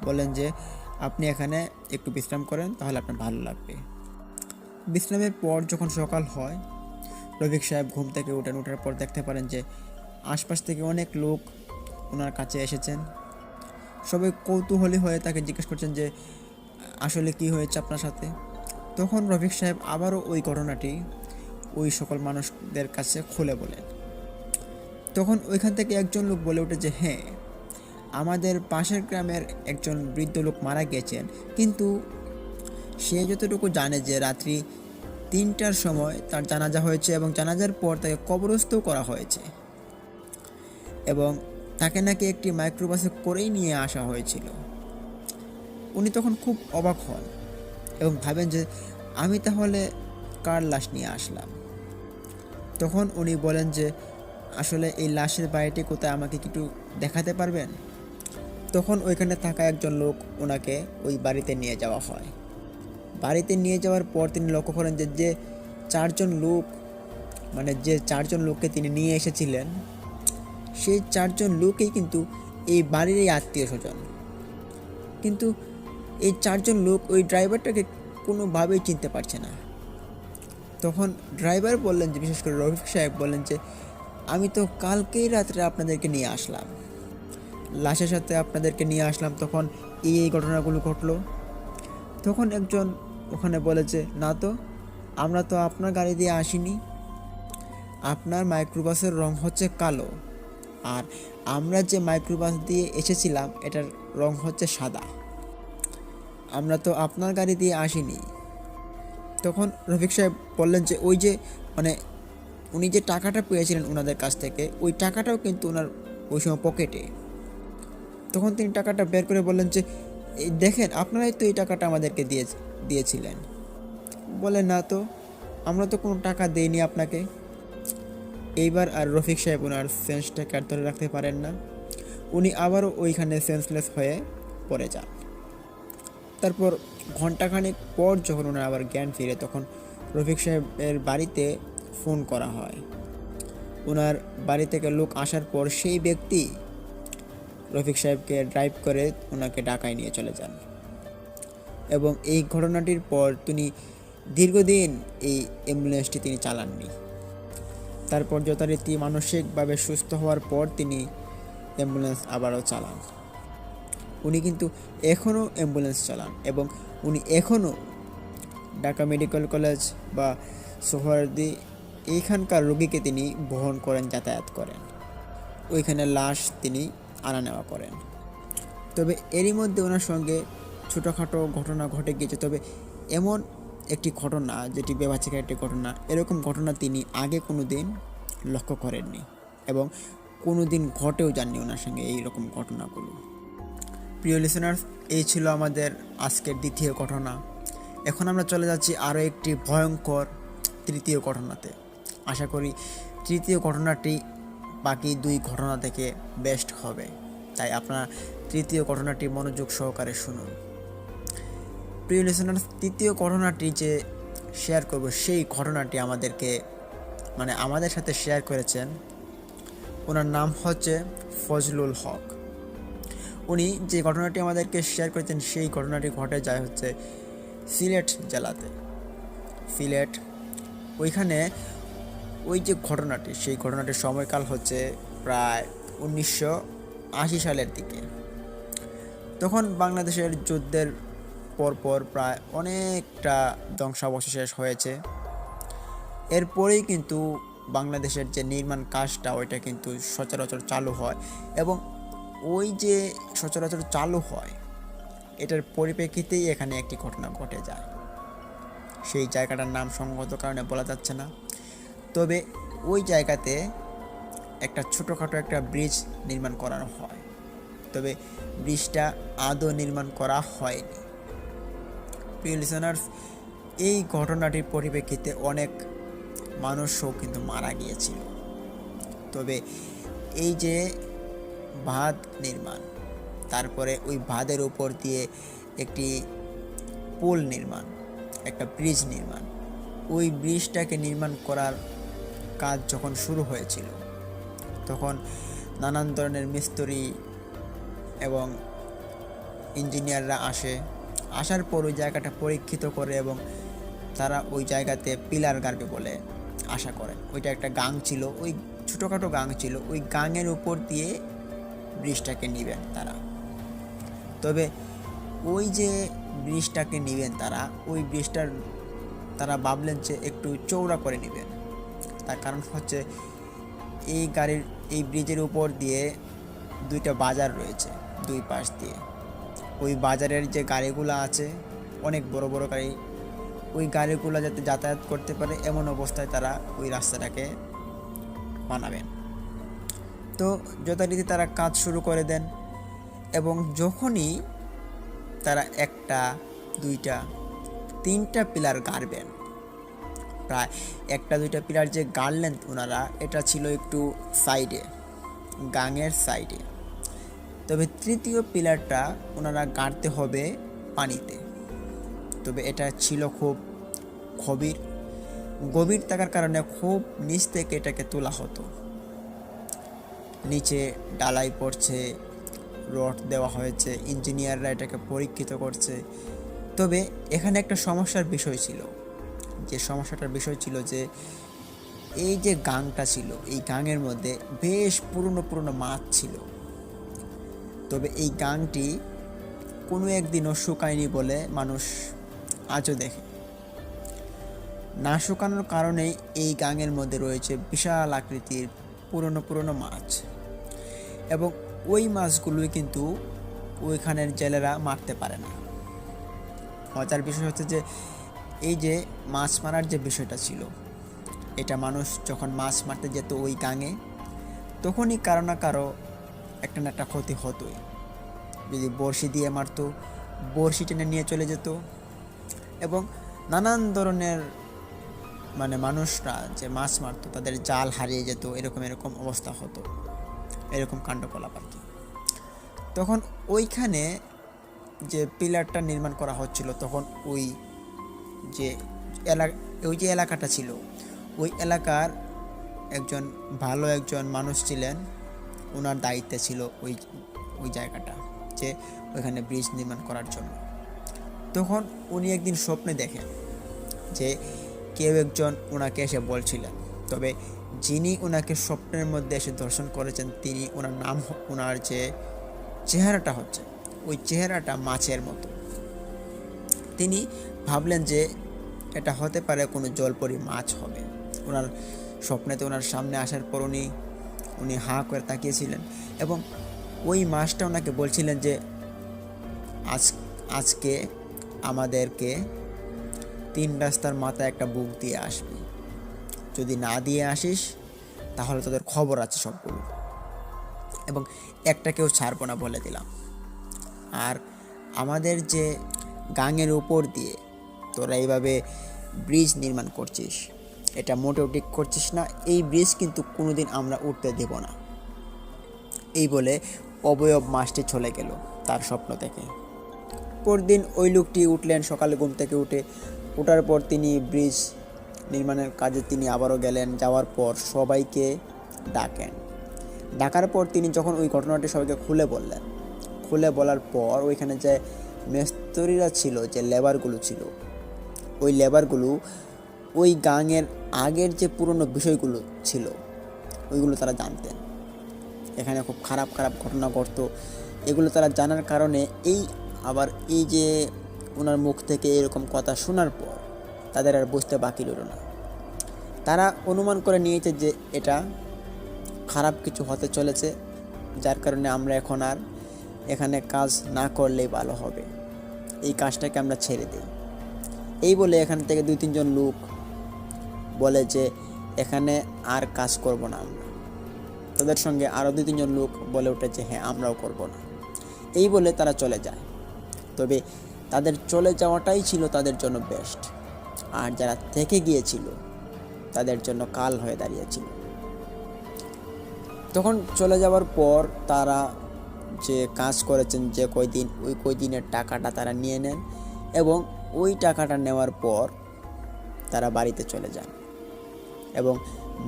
বলেন যে আপনি এখানে একটু বিশ্রাম করেন, তাহলে আপনার ভালো লাগবে। বিশ্রামের পর যখন সকাল হয়, রফিক সাহেব ঘুম থেকে ওঠার পর দেখতে পারেন যে আশপাশ থেকে অনেক লোক ওনার কাছে এসেছেন। সবাই কৌতূহলী হয়ে তাকে জিজ্ঞেস করছেন যে আসলে কি হয়েছে আপনার সাথে। তখন রফিক সাহেব আবারও ওই ঘটনাটি ওই সকল মানুষদের কাছে খুলে বলেন। তখন ওইখান থেকে একজন লোক বলে ওঠে যে হ্যাঁ, আমাদের পাশের গ্রামের একজন বৃদ্ধ লোক মারা গেছেন, কিন্তু সে যতটুকু জানে যে রাত্রি 3টার সময় তার জানাজা হয়েছে এবং জানাজার পর তাকে কবরস্থ করা হয়েছে এবং তাকে নাকি একটি মাইক্রোবাসে করেই নিয়ে আসা হয়েছিল। উনি তখন খুব অবাক হন এবং ভাবেন যে আমি তাহলে কার লাশ নিয়ে আসলাম। তখন উনি বলেন যে আসলে এই লাশের বাড়িটি কোথায়, আমাকে একটু দেখাতে পারবেন? তখন ওইখানে থাকা একজন লোক ওনাকে ওই বাড়িতে নিয়ে যাওয়া হয়। বাড়িতে নিয়ে যাওয়ার পর তিনি লক্ষ্য করেন যে যে 4জন লোক, মানে যে 4জন লোককে তিনি নিয়ে এসেছিলেন, সেই 4জন লোকই কিন্তু এই বাড়িরই আত্মীয় স্বজন। কিন্তু এই 4জন লোক ওই ড্রাইভারটাকে কোনোভাবেই চিনতে পারছে না। তখন ড্রাইভার বললেন যে, বিশেষ করে রফিক সাহেব বললেন যে আমি তো কালকেই রাত্রে আপনাদেরকে নিয়ে আসলাম, লাশের সাথে আপনাদেরকে নিয়ে আসলাম, তখন এই ঘটনাগুলো ঘটলো। তখন একজন ওখানে বলে যে না তো, আমরা তো আপনার গাড়ি দিয়ে আসিনি, আপনার মাইক্রোবাসের রং হচ্ছে কালো, আর আমরা যে মাইক্রোবাস দিয়ে এসেছিলাম এটার রং হচ্ছে সাদা, আমরা তো আপনার গাড়ি দিয়ে আসিনি। তখন রফিক সাহেব বললেন যে ওই যে মানে উনি যে টাকাটা পেয়েছিলেন ওনাদের কাছ থেকে, ওই টাকাটাও কিন্তু ওনার ওই সময় পকেটে। তখন তিনি টাকাটা বের করে বললেন যে, এই দেখেন, আপনারাই তো এই টাকাটা আমাদেরকে দিয়েছিলেন। বলে, না তো, আমরা তো কোনো টাকা দেইনি আপনাকে। এইবার আর রফিক সাহেব ওনার সেন্সটাকে আর ধরে রাখতে পারেন না, উনি আবারও ওইখানে সেন্সলেস হয়ে পড়ে যান। তারপর ঘন্টাখানেক পর যখন ওনার আবার জ্ঞান ফিরে, তখন রফিক সাহেবের বাড়িতে ফোন করা হয়। ওনার বাড়ি থেকে লোক আসার পর সেই ব্যক্তি রফিক সাহেবকে ড্রাইভ করে ওনাকে ঢাকায় নিয়ে চলে যান। এবং এই ঘটনাটির পর তিনি দীর্ঘদিন এই অ্যাম্বুলেন্সটি তিনি চালাননি। তারপর যথারীতি মানসিকভাবে সুস্থ হওয়ার পর তিনি অ্যাম্বুলেন্স আবারও চালান। উনি কিন্তু এখনও অ্যাম্বুলেন্স চালান এবং উনি এখনও ঢাকা মেডিকেল কলেজ বা সোহরাওয়ার্দী এইখানকার রোগীকে তিনি বহন করেন, যাতায়াত করেন, ওইখানে লাশ তিনি আনা নেওয়া করেন। তবে এরই মধ্যে ওনার সঙ্গে ছোটোখাটো ঘটনা ঘটে গিয়েছে। তবে এমন একটি ঘটনা যেটি বেবাচিকার একটি ঘটনা, এরকম ঘটনা তিনি আগে কোনো দিন লক্ষ্য করেননি এবং কোনো দিন ঘটেও যাননি ওনার সঙ্গে এইরকম ঘটনাগুলো। প্রিয় লিসেনার্স, এই ছিল আমাদের আজকের দ্বিতীয় ঘটনা। এখন আমরা চলে যাচ্ছি আরও একটি ভয়ঙ্কর তৃতীয় ঘটনাতে। আশা করি তৃতীয় ঘটনাটি বাকি দুই ঘটনা থেকে বেস্ট হবে, তাই আপনারা তৃতীয় ঘটনাটি মনোযোগ সহকারে শুনুন। প্রিয় লিসেনার্স, তৃতীয় ঘটনাটি যে শেয়ার করব, সেই ঘটনাটি আমাদের সাথে শেয়ার করেছেন, ওনার নাম হচ্ছে ফজলুল হক। উনি যে ঘটনাটি আমাদেরকে শেয়ার করেছেন, সেই ঘটনাটি ঘটে যায় হচ্ছে সিলেট জেলাতে। সিলেট, ওইখানে ওই যে ঘটনাটি, সেই ঘটনাটির সময়কাল হচ্ছে প্রায় 1980 সালের দিকে। তখন বাংলাদেশের যুদ্ধের পরপর প্রায় অনেকটা ধ্বংসাবশেষ হয়েছে। এরপরেই কিন্তু বাংলাদেশের যে নির্মাণ কাজটা, ওইটা কিন্তু সচরাচর চালু হয় এবং ওই যে সচরাচর চালু হয়, এটার পরিপ্রেক্ষিতেই এখানে একটি ঘটনা ঘটে যায়। সেই জায়গাটার নাম সঙ্গত কারণে বলা যাচ্ছে না, তবে ওই জায়গাতে একটা ছোটোখাটো একটা ব্রিজ নির্মাণ করানো হয়, তবে ব্রিজটা আদৌ নির্মাণ করা হয়নি। প্রিয় লিসেনার্স, এই ঘটনাটির পরিপ্রেক্ষিতে অনেক মানুষও কিন্তু মারা গিয়েছিল। তবে এই যে বাঁধ নির্মাণ, তারপরে ওই বাঁধের উপর দিয়ে একটি পুল নির্মাণ, একটা ব্রিজ নির্মাণ, ওই ব্রিজটাকে নির্মাণ করার কাজ যখন শুরু হয়েছিল, তখন নানান ধরনের মিস্ত্রি এবং ইঞ্জিনিয়াররা আসার পর ওই জায়গাটা পরীক্ষিত করে এবং তারা ওই জায়গাতে পিলার গাড়বে বলে আশা করে। ওইটা একটা গাং ছিল, ওই ছোটোখাটো গাং ছিল, ওই গাঙের উপর দিয়ে ব্রিজটাকে নেবেন তারা। তবে ওই যে ব্রিজটাকে নেবেন তারা, ওই ব্রিজটার তারা ভাবলেন যে একটু চওড়া করে নেবেন। তার কারণ হচ্ছে এই ব্রিজের উপর দিয়ে দুইটা বাজার রয়েছে দুই পাশ দিয়ে। ওই বাজারের যে গাড়িগুলো আছে, অনেক বড় বড় গাড়ি, ওই গাড়িগুলো যাতে যাতায়াত করতে পারে এমন অবস্থায় তারা ওই রাস্তাটাকে বানাবেন। তো যথারীতি তারা কাজ শুরু করে দেন এবং যখনই তারা একটা, দুইটা, তিনটা পিলার গাড়বেন, প্রায় একটা দুইটা পিলার যে গাড়লেন ওনারা, এটা ছিল একটু সাইডে, গাঙের সাইডে। তবে তৃতীয় পিলারটা ওনারা গাড়তে হবে পানিতে। তবে এটা ছিল খুব গভীর থাকার কারণে খুব নিচ থেকে এটাকে তোলা হতো। নিচে ডালাই পড়ছে, রড দেওয়া হয়েছে, ইঞ্জিনিয়াররা এটাকে পরীক্ষিত করছে। তবে এখানে একটা সমস্যার বিষয় ছিল, যে এই যে গাংটা ছিল, এই গাঙের মধ্যে বেশ পুরনো মাছ ছিল। তবে এই গাংটি কোনো একদিনও শুকায়নি বলে মানুষ আজও দেখে। না শুকানোর কারণেই এই গাঙের মধ্যে রয়েছে বিশাল আকৃতির পুরনো মাছ এবং ওই মাছগুলোই কিন্তু ওইখানের জেলেরা মারতে পারে না। মজার বিষয় হচ্ছে যে এই যে মাছ মারার যে বিষয়টা ছিল, এটা মানুষ যখন মাছ মারতে যেত ওই গাঙে, তখনই কারো না কারো একটা না একটা ক্ষতি হতোই। যদি বড়শি দিয়ে মারতো, বড়শি টেনে নিয়ে চলে যেত, এবং নানান ধরনের মানুষরা যে মাছ মারতো তাদের জাল হারিয়ে যেত, এরকম এরকম অবস্থা হতো, এরকম কাণ্ডকলাপ আর কি। তখন ওইখানে যে পিলারটা নির্মাণ করা হচ্ছিল, তখন যে ওই যে এলাকাটা ছিল, ওই এলাকার একজন মানুষ ছিলেন, ওনার দায়িত্বে ছিল ওই জায়গাটা, যে ওইখানে ব্রিজ নির্মাণ করার জন্য। তখন উনি একদিন স্বপ্নে দেখেন যে কেউ একজন ওনাকে এসে বলছিলেন, তবে যিনি ওনাকে স্বপ্নের মধ্যে এসে দর্শন করেছেন তিনি, ওনার যে চেহারাটা হচ্ছে, ওই চেহারাটা মাছের মতো। তিনি ভাবলেন যে এটা হতে পারে কোনো জলপরি মাছ হবে। ওনার স্বপ্নেতে ওনার সামনে আসার পর উনি হাঁ করে তাকিয়েছিলেন, এবং ওই মাছটা ওনাকে বলছিলেন যে আজকে আমাদেরকে 3 রাস্তার মাথায় একটা বুক দিয়ে আসবি, যদি না দিয়ে আসিস তাহলে তোদের খবর আছে সবগুলো, এবং একটা কেউ ছাড়বো না বলে দিলাম। আর আমাদের যে গাঙের উপর দিয়ে তোরা এইভাবে ব্রিজ নির্মাণ করছিস, এটা মোটেও ঠিক করছিস না। এই ব্রিজ কিন্তু কোনোদিন আমরা উঠতে দেব না। এই বলে অবয়ব মাছটি চলে গেল তার স্বপ্ন থেকে। পরদিন ওই লোকটি উঠলেন সকালে ঘুম থেকে ওঠার পর তিনি ব্রিজ নির্মাণের কাজে তিনি আবারও গেলেন। যাওয়ার পর সবাইকে ডাকার পর তিনি যখন ওই ঘটনাটি সবাইকে খুলে বলার পর ওইখানে যে মিস্ত্রিরা ছিল, যে লেবারগুলো ছিল, ওই লেবারগুলো ওই গাঙের আগের যে পুরনো বিষয়গুলো ছিল ওইগুলো তারা জানতেন। এখানে খুব খারাপ খারাপ ঘটনা ঘটতো, এগুলো তারা জানার কারণে এই যে ওনার মুখ থেকে এরকম কথা শোনার পর তাদের আর বুঝতে বাকি রইল না। তারা অনুমান করে নিয়েছে যে এটা খারাপ কিছু হতে চলেছে, যার কারণে আমরা এখন আর এখানে কাজ না করলেই ভালো হবে, এই কাজটাকে আমরা ছেড়ে দিই। এই বলে এখান থেকে 2-3 জন লোক বলে যে এখানে আর কাজ করব না আমরা। তাদের সঙ্গে আরও 2-3 জন লোক বলে ওঠে যে হ্যাঁ আমরাও করব না। এই বলে তারা চলে যায়। তবে তাদের চলে যাওয়াটাই ছিল তাদের জন্য বেস্ট, আর যারা থেকে গিয়েছিল তাদের জন্য কাল হয়ে দাঁড়িয়েছিল। তখন চলে যাওয়ার পর তারা যে কাজ করেছেন যে ওই কয়দিনের টাকাটা তারা নিয়ে নেন, এবং ওই টাকাটা নেওয়ার পর তারা বাড়িতে চলে যান, এবং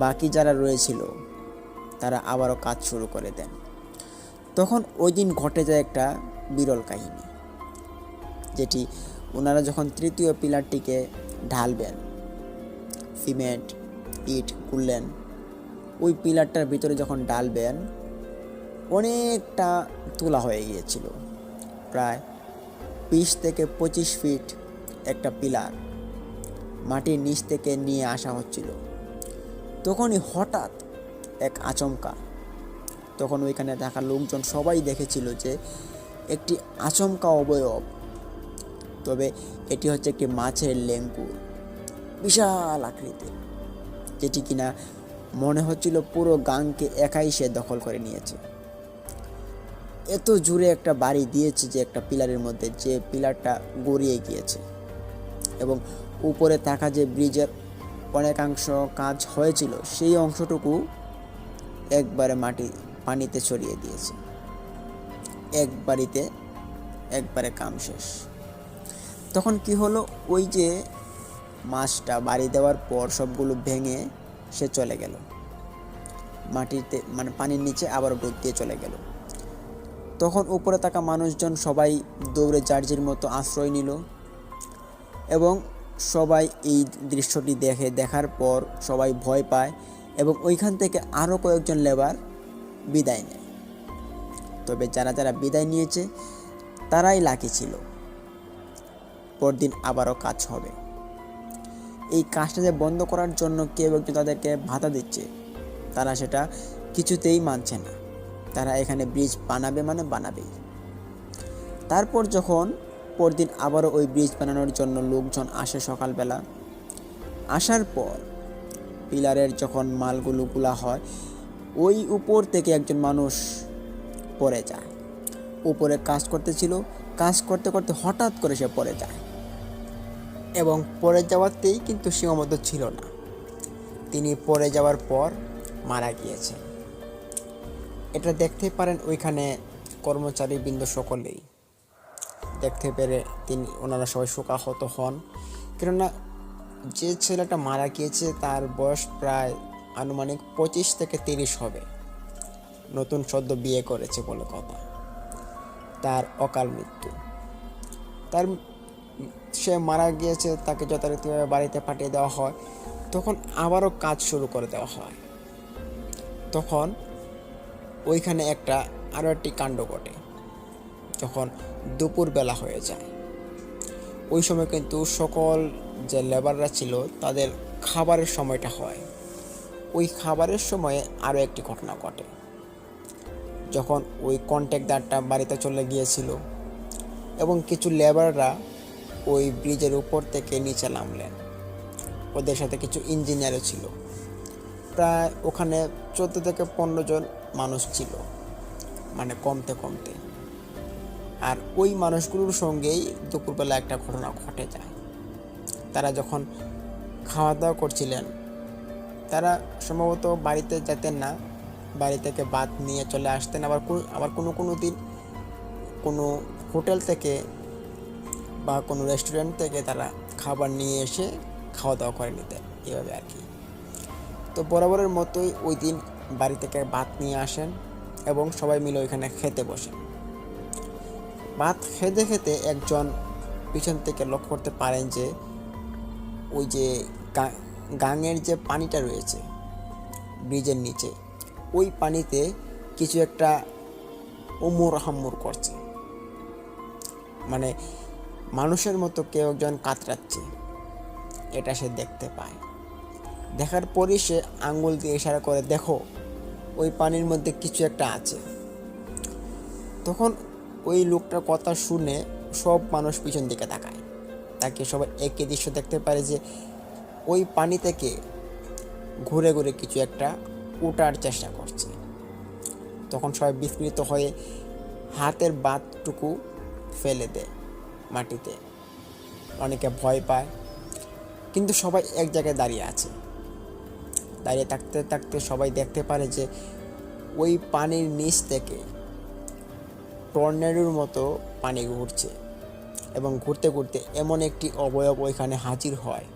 বাকি যারা রয়েছিল তারা আবারও কাজ শুরু করে দেন। তখন ওই দিন ঘটে যায় একটা বিরল কাহিনী, যেটি ওনারা যখন 3য় পিলারটিকে ঢালবেন, সিমেন্ট ইট গুললেন, ওই পিলারটার ভিতরে যখন ডালবেন অনেকটা তোলা হয়ে গিয়েছিল, প্রায় 20 থেকে 25 ফিট একটা পিলার মাটির নিচ থেকে নিয়ে আসা হচ্ছিল। তখনই হঠাৎ এক আচমকা, তখন ওইখানে থাকা লোকজন সবাই দেখেছিল যে একটি আচমকা অবয়ব, তবে এটি হচ্ছে একটি মাছের লেঙ্গুর, বিশাল আকৃতির, যেটি কিনা মনে হচ্ছিল পুরো গাঙকে একাই সে দখল করে নিয়েছে। এত জোরে একটা বাড়ি দিয়েছে যে একটা পিলারের মধ্যে, যে পিলারটা গড়িয়ে গিয়েছে, এবং উপরে থাকা যে ব্রিজের অনেকাংশ কাজ হয়েছিল সেই অংশটুকু একবারে পানিতে ছড়িয়ে দিয়েছে। একবারে কাম শেষ। তখন কি হলো, ওই যে মাছটা বাড়ি দেওয়ার পর সবগুলো ভেঙে সে চলে গেল মাটিতে, পানির নিচে আবার ডুব দিয়ে চলে গেল। তখন উপরে থাকা মানুষজন সবাই দৌড়ে জার্জির মতো আশ্রয় নিল, এবং সবাই এই দৃশ্যটি দেখার পর সবাই ভয় পায়, এবং ওইখান থেকে আরও কয়েকজন লেবার বিদায় নেয়। তবে যারা বিদায় নিয়েছে তারাই লাকি ছিল, পরদিন আবারও কাজ হবে। এই কাজটা যে বন্ধ করার জন্য কেউ একজন তাদেরকে ভাতা দিচ্ছে, তারা সেটা কিছুতেই মানছে না। তারা এখানে ব্রিজ বানাবেই। তারপর যখন পরদিন আবারও ওই ব্রিজ বানানোর জন্য লোকজন আসে সকালবেলা, আসার পর পিলারের যখন মালগুলো গুলা হয়, ওই উপর থেকে একজন মানুষ পড়ে যায়। উপরে কাজ করতেছিল, কাজ করতে করতে হঠাৎ করে সে পড়ে যায়, এবং পড়ে যাওয়াতেই কিন্তু সীমাবদ্ধ ছিল না, তিনি পড়ে যাওয়ার পর মারা গিয়েছেন। এটা দেখতে পারেন ওইখানে কর্মচারীবৃন্দ সকলেই দেখতে পেরে ওনারা সবাই শোকাহত হন। কেননা যে ছেলেটা মারা গিয়েছে তার বয়স প্রায় আনুমানিক 25 থেকে 30 হবে, নতুন সদ্য বিয়ে করেছে বলে কথা। তার অকাল মৃত্যু, সে মারা গিয়েছে, তাকে যথারীতিভাবে বাড়িতে পাঠিয়ে দেওয়া হয়। তখন আবারও কাজ শুরু করে দেওয়া হয়। তখন ওইখানে আরও একটি কাণ্ড ঘটে। যখন দুপুরবেলা হয়ে যায়, ওই সময় কিন্তু সকল যে লেবাররা ছিল তাদের খাবারের সময়টা হয়। ওই খাবারের সময়ে আরও একটি ঘটনা ঘটে। যখন ওই কন্ট্রাক্টরটা বাড়িতে চলে গিয়েছিল এবং কিছু লেবাররা ওই ব্রিজের উপর থেকে নিচে নামলেন, ওদের সাথে কিছু ইঞ্জিনিয়ারও ছিল। প্রায় ওখানে 14 থেকে 15 জন মানুষ ছিল, মানে কমতে কমতে। আর ওই মানুষগুলোর সঙ্গেই দুপুরবেলা একটা ঘটনা ঘটে যায়। তারা যখন খাওয়া দাওয়া করছিলেন, তারা সম্ভবত বাড়িতে যেতেন না, বাড়ি থেকে ভাত নিয়ে চলে আসতেন। আবার কোনো দিন কোনো হোটেল থেকে বা কোনো রেস্টুরেন্ট থেকে তারা খাবার নিয়ে এসে খাওয়া দাওয়া করে নিতেন, এভাবে আর কি। তো বরাবরের মতোই ওই দিন বাড়ি থেকে ভাত নিয়ে আসেন এবং সবাই মিলে ওইখানে খেতে বসেন। ভাত খেতে খেতে একজন পিছন থেকে লক্ষ্য করতে পারেন যে ওই যে গাঙের যে পানিটা রয়েছে ব্রিজের নিচে, ওই পানিতে কিছু একটা উমর হাম্মুর করছে, মানে মানুষের মতো কেউ একজন কাতরাচ্ছে। এটা সে দেখতে পায়। দেখার পরই সে আঙ্গুল দিয়ে ইশারা করে, দেখো ওই পানির মধ্যে কিছু একটা আছে। তখন ওই লোকটার কথা শুনে সব মানুষ পিছন দিকে তাকায়, তাকে সবাই একই দৃশ্য দেখতে পারে যে ওই পানি থেকে ঘুরে ঘুরে কিছু একটা ওঠার চেষ্টা করছে। তখন সবাই বিস্মিত হয়ে হাতের বাতটুকু ফেলে দেয় মাটিতে, অনেকে ভয় পায়, কিন্তু সবাই এক জায়গায় দাঁড়িয়ে আছে। দাঁড়িয়ে থাকতে থাকতে সবাই দেখতে পারে যে ওই পানির নিচ থেকে টর্নেডোর মতো পানি ঘুরছে, এবং ঘুরতে ঘুরতে এমন একটি অবয়ব ওইখানে হাজির হয়।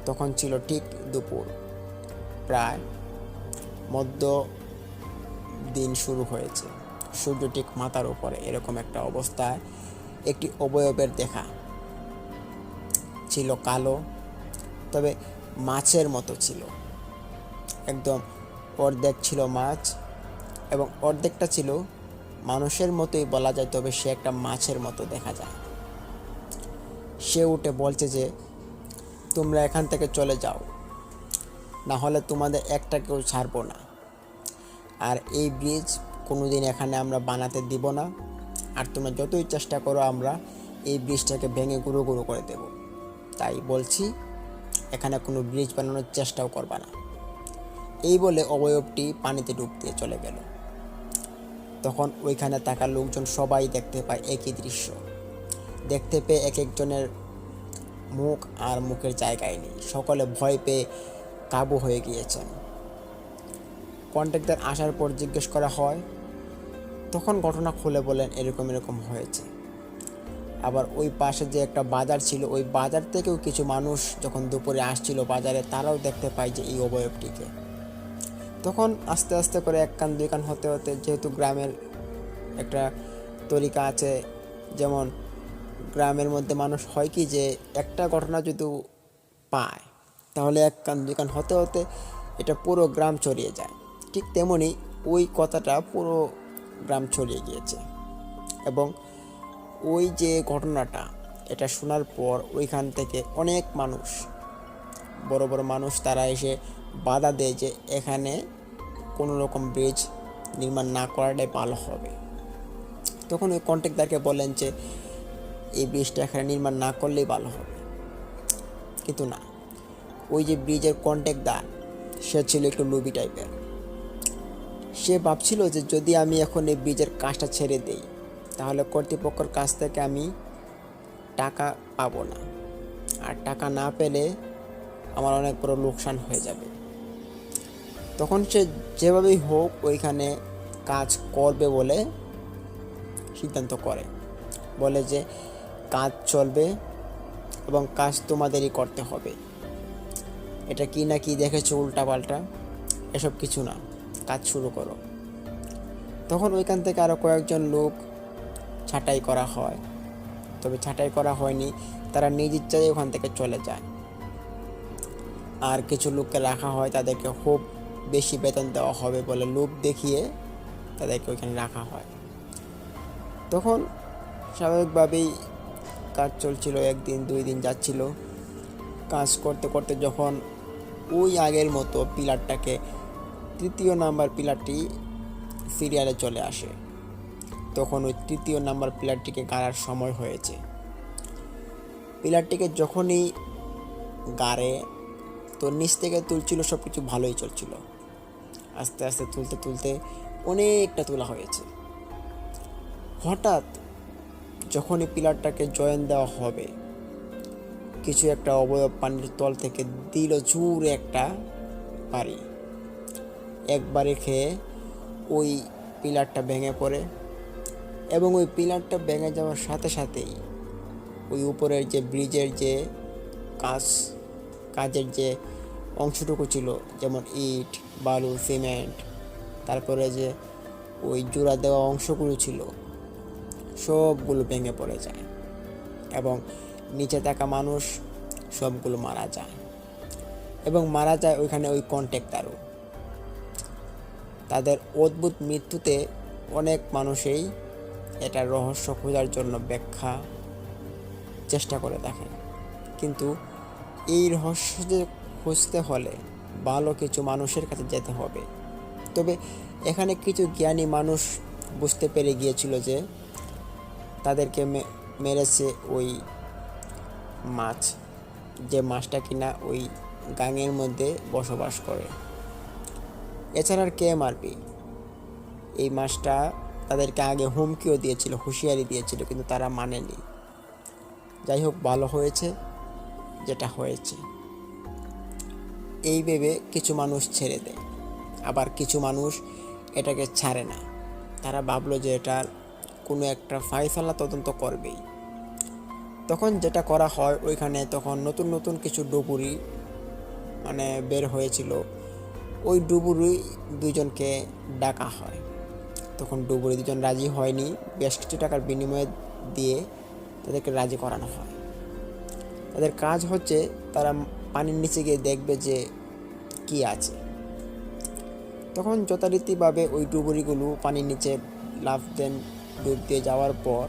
তখন ছিল ঠিক দুপুর, প্রায় মধ্য দিন শুরু হয়েছে, সূর্য ঠিক মাথার উপরে। এরকম একটা অবস্থায় একটি অবয়বের দেখা ছিল, কালো, তবে মাছের মতো ছিল। একদম অর্ধেক ছিল মাছ এবং অর্ধেকটা ছিল মানুষের মতোই বলা যায়, তবে সে একটা মাছের মতো দেখা যায়। সে উঠে বলছে যে, তোমরা এখান থেকে চলে যাও, না হলে তোমাদের একটাকেও ছাড়বো না। আর এই ব্রিজ কোনোদিন এখানে আমরা বানাতে দিব না, আর তোমরা যতই চেষ্টা করো আমরা এই ব্রিজটাকে ভেঙে গুঁড়ো গুঁড়ো করে দেব। তাই বলছি, এখানে কোনো ব্রিজ বানানোর চেষ্টাও করবা না। এই বলে অবয়বটি পানিতে ডুব দিয়ে চলে গেল। তখন ওইখানে থাকা লোকজন সবাই দেখতে পায় একই দৃশ্য। দেখতে পেয়ে এক একজনের মুখ আর মুখের জায়গায় নেই, সকলে ভয় পেয়ে কাবু হয়ে গিয়েছেন। কন্ট্রাক্টর আসার পর জিজ্ঞেস করা হয়, তখন ঘটনা খুলে বলেন এরকম এরকম হয়েছে। আবার ওই পাশে যে একটা বাজার ছিল, ওই বাজার থেকেও কিছু মানুষ যখন দুপুরে আসছিল বাজারে, তারাও দেখতে পায় যে এই অবয়বটিকে। তখন আস্তে আস্তে করে এক কান দুই কান হতে হতে, যেহেতু গ্রামের একটা তরিকা আছে, যেমন গ্রামের মধ্যে মানুষ হয় কি যে একটা ঘটনা যদি পায় তাহলে এক কান দুই কান হতে হতে এটা পুরো গ্রাম ছড়িয়ে যায়। ঠিক তেমনি ওই কথাটা পুরো গ্রাম ছড়িয়ে গিয়েছে, এবং ওই যে ঘটনাটা, এটা শোনার পর ওইখান থেকে অনেক মানুষ, বড় বড় মানুষ, তারা এসে বাধা দেয় যে এখানে কোনো রকম ব্রিজ নির্মাণ না করাটাই ভালো হবে। তখন ওই কন্ট্রাক্টরকে বলেন যে এই ব্রিজটা এখানে নির্মাণ না করলেই ভালো হবে, কিন্তু না, ওই যে ব্রিজের কন্ট্রাক্টর, সে ছিল একটু লোভী টাইপের। সে ভাবছিল যে যদি আমি এখন এই ব্রিজের কাজটা ছেড়ে দিই তাহলে কর্তৃপক্ষের কাছ থেকে আমি টাকা পাবো না, আর টাকা না পেলে আমার অনেক বড় লোকসান হয়ে যাবে। তখন সে যেভাবেই হোক ওইখানে কাজ করবে বলে সিদ্ধান্ত করে, বলে যে কাজ চলবে এবং কাজ তোমাদেরই করতে হবে। এটা কি না কি দেখেছো উল্টাপাল্টা, এসব কিছু না, কাজ শুরু করো। তখন ওইখান থেকে আরও কয়েকজন লোক ছাঁটাই করা হয়, তবে ছাঁটাই করা হয়নি, তারা নিজ ইচ্ছায় ওখান থেকে চলে যায়। আর কিছু লোককে রাখা হয়, তাদেরকে খুব বেশি বেতন দেওয়া হবে বলে লোভ দেখিয়ে তাদেরকে ওইখানে রাখা হয়। তখন স্বাভাবিকভাবেই কাজ চলছিল, একদিন 2 দিন যাচ্ছিল। কাজ করতে করতে যখন ওই আগের মতো পিলারটাকে, 3য় নাম্বার পিলারটি সিরিয়ালে চলে আসে, তখন ওই 3য় নাম্বার পিলারটিকে গাড়ার সময় হয়েছে। পিলারটিকে যখনই গাড়ে, তো নিচ থেকে তুলছিল, সব কিছু ভালোই চলছিল। আস্তে আস্তে তুলতে তুলতে অনেকটা তোলা হয়েছে। হঠাৎ যখনই পিলারটাকে জয়েন দেওয়া হবে, কিছু একটা অবয়ব পানির তল থেকে দিল জোরে একটা বাড়ি। একবারে খেয়ে ওই পিলারটা ভেঙে পড়ে, এবং ওই পিলারটা ভেঙে যাওয়ার সাথে সাথেই ওই উপরের যে ব্রিজের যে কাজের যে অংশটুকু ছিল, যেমন ইট, বালু, সিমেন্ট, তারপরে যে ওই জোড়া দেওয়া অংশগুলো ছিল, সবগুলো ভেঙে পড়ে যায় এবং নিচে থাকা মানুষ সবগুলো মারা যায়। এবং মারা যায় ওইখানে ওই কন্ট্রাক্টরও। তাদের অদ্ভুত মৃত্যুতে অনেক মানুষই এটার রহস্য খোঁজার জন্য ব্যাখ্যা চেষ্টা করে দেখেন, কিন্তু এই রহস্য যে খুঁজতে হলে ভালো কিছু মানুষের কাছে যেতে হবে। তবে এখানে কিছু জ্ঞানী মানুষ বুঝতে পেরে গিয়েছিল যে তাদেরকে মেরেছে ওই মাছ, যে মাছটা কিনা ওই গাঙের মধ্যে বসবাস করে। এছাড়া আর কে মারবে? এই মাছটা তাদেরকে আগে হুমকিও দিয়েছিল, হুঁশিয়ারি দিয়েছিল, কিন্তু তারা মানেনি। যাই হোক, ভালো হয়েছে যেটা হয়েছে। এই ভেবে কিছু মানুষ ছেড়ে দেয়, আবার কিছু মানুষ এটাকে ছাড়ে না। তারা ভাবলো যে এটার কোনো একটা ফায়সালা তদন্ত করবেই। তখন যেটা করা হয়, ওইখানে তখন নতুন নতুন কিছু ডুবুরি বের হয়েছিল। ওই ডুবুরি 2জনকে ডাকা হয়। তখন ডুবুরি 2জন রাজি হয়নি, বেশ কিছু টাকার বিনিময়ে দিয়ে তাদেরকে রাজি করানো হয়। তাদের কাজ হচ্ছে তারা পানির নিচে গিয়ে দেখবে যে কি আছে। তখন যথারীতিভাবে ওই ডুবুরিগুলো পানির নিচে লাফ দেন। ডুব দিয়ে যাওয়ার পর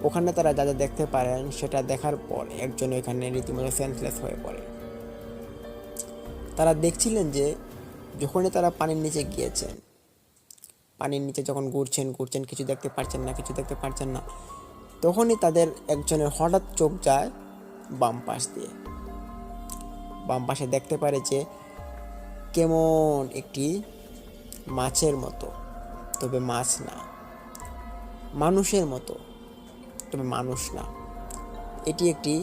ওখানে তারা যা যা দেখতে পারেন, সেটা দেখার পর একজন ওইখানে রীতিমতো সেন্সলেস হয়ে পড়ে। তারা দেখছিলেন যে যখনই তারা পানির নিচে গিয়েছেন, পানির নিচে যখন ঘুরছেন কিছু দেখতে পারছেন না, তখনই তাদের একজনের হঠাৎ চোখ যায় বাম পাশ দিয়ে। বাম পাশে দেখতে পারে যে কেমন একটি মাছের মতো, তবে মাছ না, মানুষের মতো, তবে মানুষ না। এটি একটি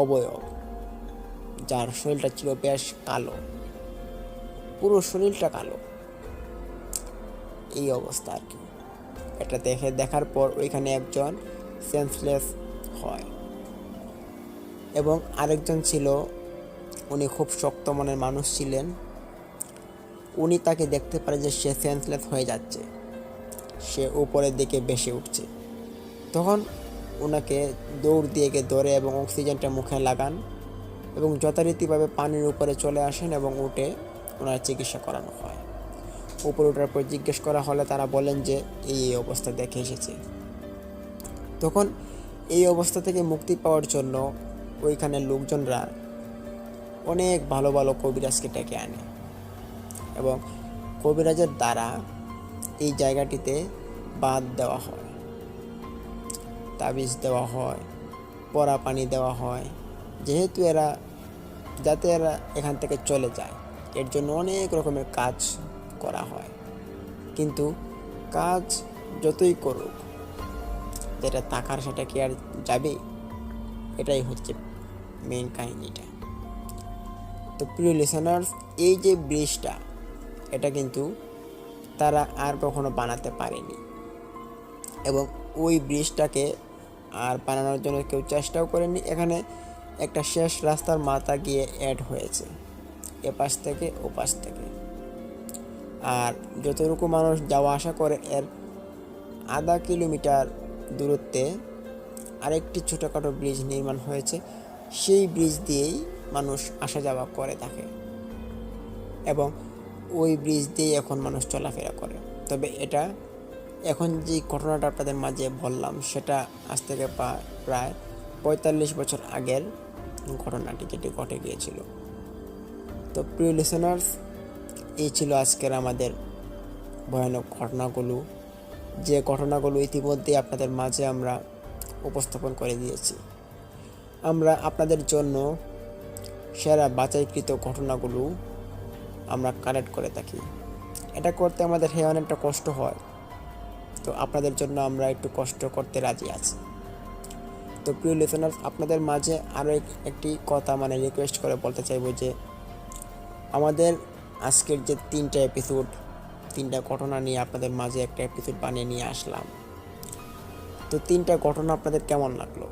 অবয়ব, যার শরীরটা ছিল বেশ কালো, পুরো শরীরটা কালো। এই অবস্থা আর কি। এটা দেখার পর ওইখানে একজন সেন্সলেস হয়, এবং আরেকজন ছিল, উনি খুব শক্ত মনের মানুষ ছিলেন। উনি তাকে দেখতে পারে যে সে সেন্সলেস হয়ে যাচ্ছে, সে উপরের দিকে ভেসে উঠছে। তখন ওনাকে দৌড় দিয়ে গিয়ে ধরে এবং অক্সিজেনটা মুখে লাগান এবং যথারীতিভাবে পানির উপরে চলে আসেন এবং উঠে ওনার চিকিৎসা করানো হয়। উপরে ওঠার পর জিজ্ঞেস করা হলে তারা বলেন যে এই অবস্থা দেখে এসেছে। তখন এই অবস্থা থেকে মুক্তি পাওয়ার জন্য ওইখানে লোকজনরা অনেক ভালো ভালো কবিরাজকে ডেকে আনে, এবং কবিরাজের দ্বারা এই জায়গাটিতে বাঁধ দেওয়া হয়, তাবিজ দেওয়া হয়, পরা পানি দেওয়া হয়। যেহেতু এরা যাতে এরা এখান থেকে চলে যায়। এর জন্য অনেক রকমের কাজ করা হয়, কিন্তু কাজ যতই করুক, যেটা টাকার সেটা কি আর যাবে? এটাই হচ্ছে মেইন কাহিনীটা। তো প্রিয় লিসেনার্স, এই যে ব্রিজটা, এটা কিন্তু তারা আর কখনো বানাতে পারেনি, এবং ওই ব্রিজটাকে আর বানানোর জন্য কেউ চেষ্টাও করেনি। এখানে একটা শেষ রাস্তার মাথা গিয়ে অ্যাড হয়েছে, এপাশ থেকে ওপাশ থেকে। আর যতটুকু মানুষ যাওয়া আসা করে, এর আধা কিলোমিটার দূরত্বে আরেকটি ছোটোখাটো ব্রিজ নির্মাণ হয়েছে। সেই ব্রিজ দিয়েই মানুষ আসা যাওয়া করে থাকে, এবং ওই ব্রিজ দিয়েই এখন মানুষ চলাফেরা করে। তবে এটা এখন যে ঘটনাটা আপনাদের মাঝে বললাম, সেটা আজ থেকে প্রায় 45 বছর আগের ঘটনাটি যেটি ঘটে গিয়েছিল। তো প্রিয় লিসেনার্স, এই ছিল আজকের আমাদের ভয়ানক ঘটনাগুলো, যে ঘটনাগুলো ইতিমধ্যে আপনাদের মাঝে আমরা উপস্থাপন করে দিয়েছি। আমরা আপনাদের জন্য সেরা বাছাইকৃত ঘটনাগুলো আমরা কালেক্ট করে থাকি। এটা করতে আমাদের অনেকটা কষ্ট হয়, তো আপনাদের জন্য আমরা একটু কষ্ট করতে রাজি আছি। তো প্রিয় লিসেনার্স, আপনাদের মাঝে আরও একটি কথা রিকোয়েস্ট করে বলতে চাইব যে আমাদের আজকের যে 3টা এপিসোড, 3টা ঘটনা নিয়ে আপনাদের মাঝে একটা এপিসোড বানিয়ে নিয়ে আসলাম। তো 3টা ঘটনা আপনাদের কেমন লাগলো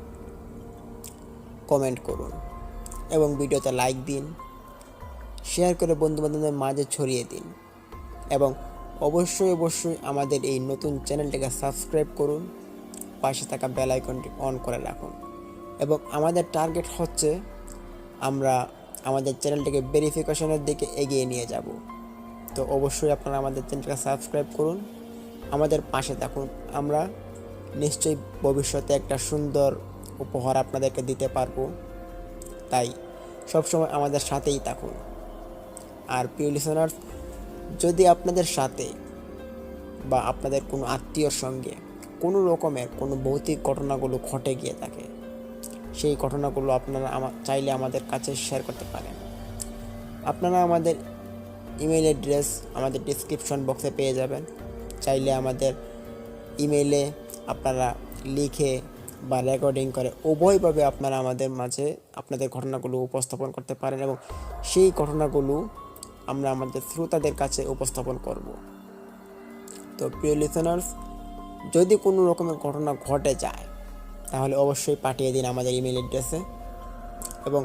কমেন্ট করুন, এবং ভিডিওতে লাইক দিন, শেয়ার করে বন্ধুবান্ধবদের মাঝে ছড়িয়ে দিন, এবং অবশ্যই আমাদের এই নতুন চ্যানেলটিকে সাবস্ক্রাইব করুন, পাশে থাকা বেল আইকনটি অন করে রাখুন। এবং আমাদের টার্গেট হচ্ছে আমরা আমাদের চ্যানেলটিকে ভেরিফিকেশনের দিকে এগিয়ে নিয়ে যাব। তো অবশ্যই আপনারা আমাদের চ্যানেলটিকে সাবস্ক্রাইব করুন, আমাদের পাশে থাকুন। আমরা নিশ্চয়ই ভবিষ্যতে একটা সুন্দর উপহার আপনাদেরকে দিতে পারবো, তাই সবসময় আমাদের সাথেই থাকুন। আর প্রিয় লিসেনার্স, যদি আপনাদের সাথে বা আপনাদের কোনো আত্মীয়র সঙ্গে কোনো রকমের কোনো ভৌতিক ঘটনাগুলো ঘটে গিয়ে থাকে, সেই ঘটনাগুলো আপনারা চাইলে আমাদের কাছে শেয়ার করতে পারেন। আপনারা আমাদের ইমেল অ্যাড্রেস আমাদের ডিসক্রিপশন বক্সে পেয়ে যাবেন। চাইলে আমাদের ইমেইলে আপনারা লিখে বা রেকর্ডিং করে উভয়ভাবে আপনারা আমাদের মাঝে আপনাদের ঘটনাগুলো উপস্থাপন করতে পারেন, এবং সেই ঘটনাগুলো আমরা আমাদের শ্রোতাদের কাছে উপস্থাপন করব। তো প্রিয় লিসেনার্স, যদি কোনো রকমের ঘটনা ঘটে যায়, তাহলে অবশ্যই পাঠিয়ে দিন আমাদের ইমেল অ্যাড্রেসে, এবং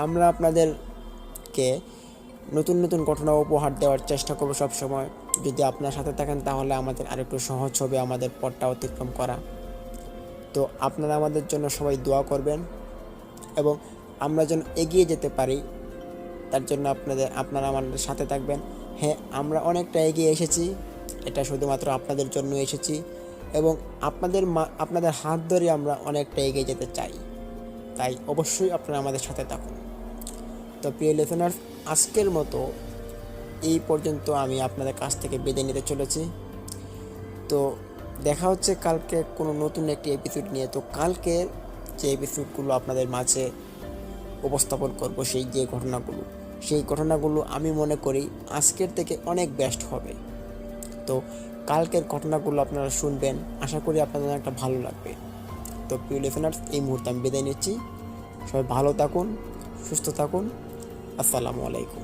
আমরা আপনাদেরকে নতুন নতুন ঘটনা উপহার দেওয়ার চেষ্টা করব সব সময়। যদি আপনার সাথে থাকেন, তাহলে আমাদের আরেকটু সহজ হবে আমাদের পথটা অতিক্রম করা। তো আপনারা আমাদের জন্য সবাই দোয়া করবেন, এবং আমরা যেন এগিয়ে যেতে পারি, তার জন্য আপনারা আমাদের সাথে থাকবেন। হ্যাঁ, আমরা অনেকটা এগিয়ে এসেছি, এটা শুধুমাত্র আপনাদের জন্য এসেছি, এবং আপনাদের হাত ধরে আমরা অনেকটা এগিয়ে যেতে চাই। তাই অবশ্যই আপনারা আমাদের সাথে থাকুন। তো প্রিয় লিসেনার্স, আজকের মতো এই পর্যন্ত আমি আপনাদের কাছ থেকে বিদায় নিতে চলেছি। তো দেখা হচ্ছে কালকে কোনো নতুন একটি এপিসোড নিয়ে। তো কালকের যে এপিসোডগুলো আপনাদের মাঝে উপস্থাপন করব, সেই ঘটনাগুলো আমি মনে করি আজকের থেকে অনেক বেস্ট হবে। তো কালকের ঘটনাগুলো আপনারা শুনবেন, আশা করি আপনাদের একটা ভালো লাগবে। তো প্রিয় লিসেনার্স, এই মুহূর্তে আমি বিদায় নিচ্ছি। সবাই ভালো থাকুন, সুস্থ থাকুন। আসসালামু আলাইকুম।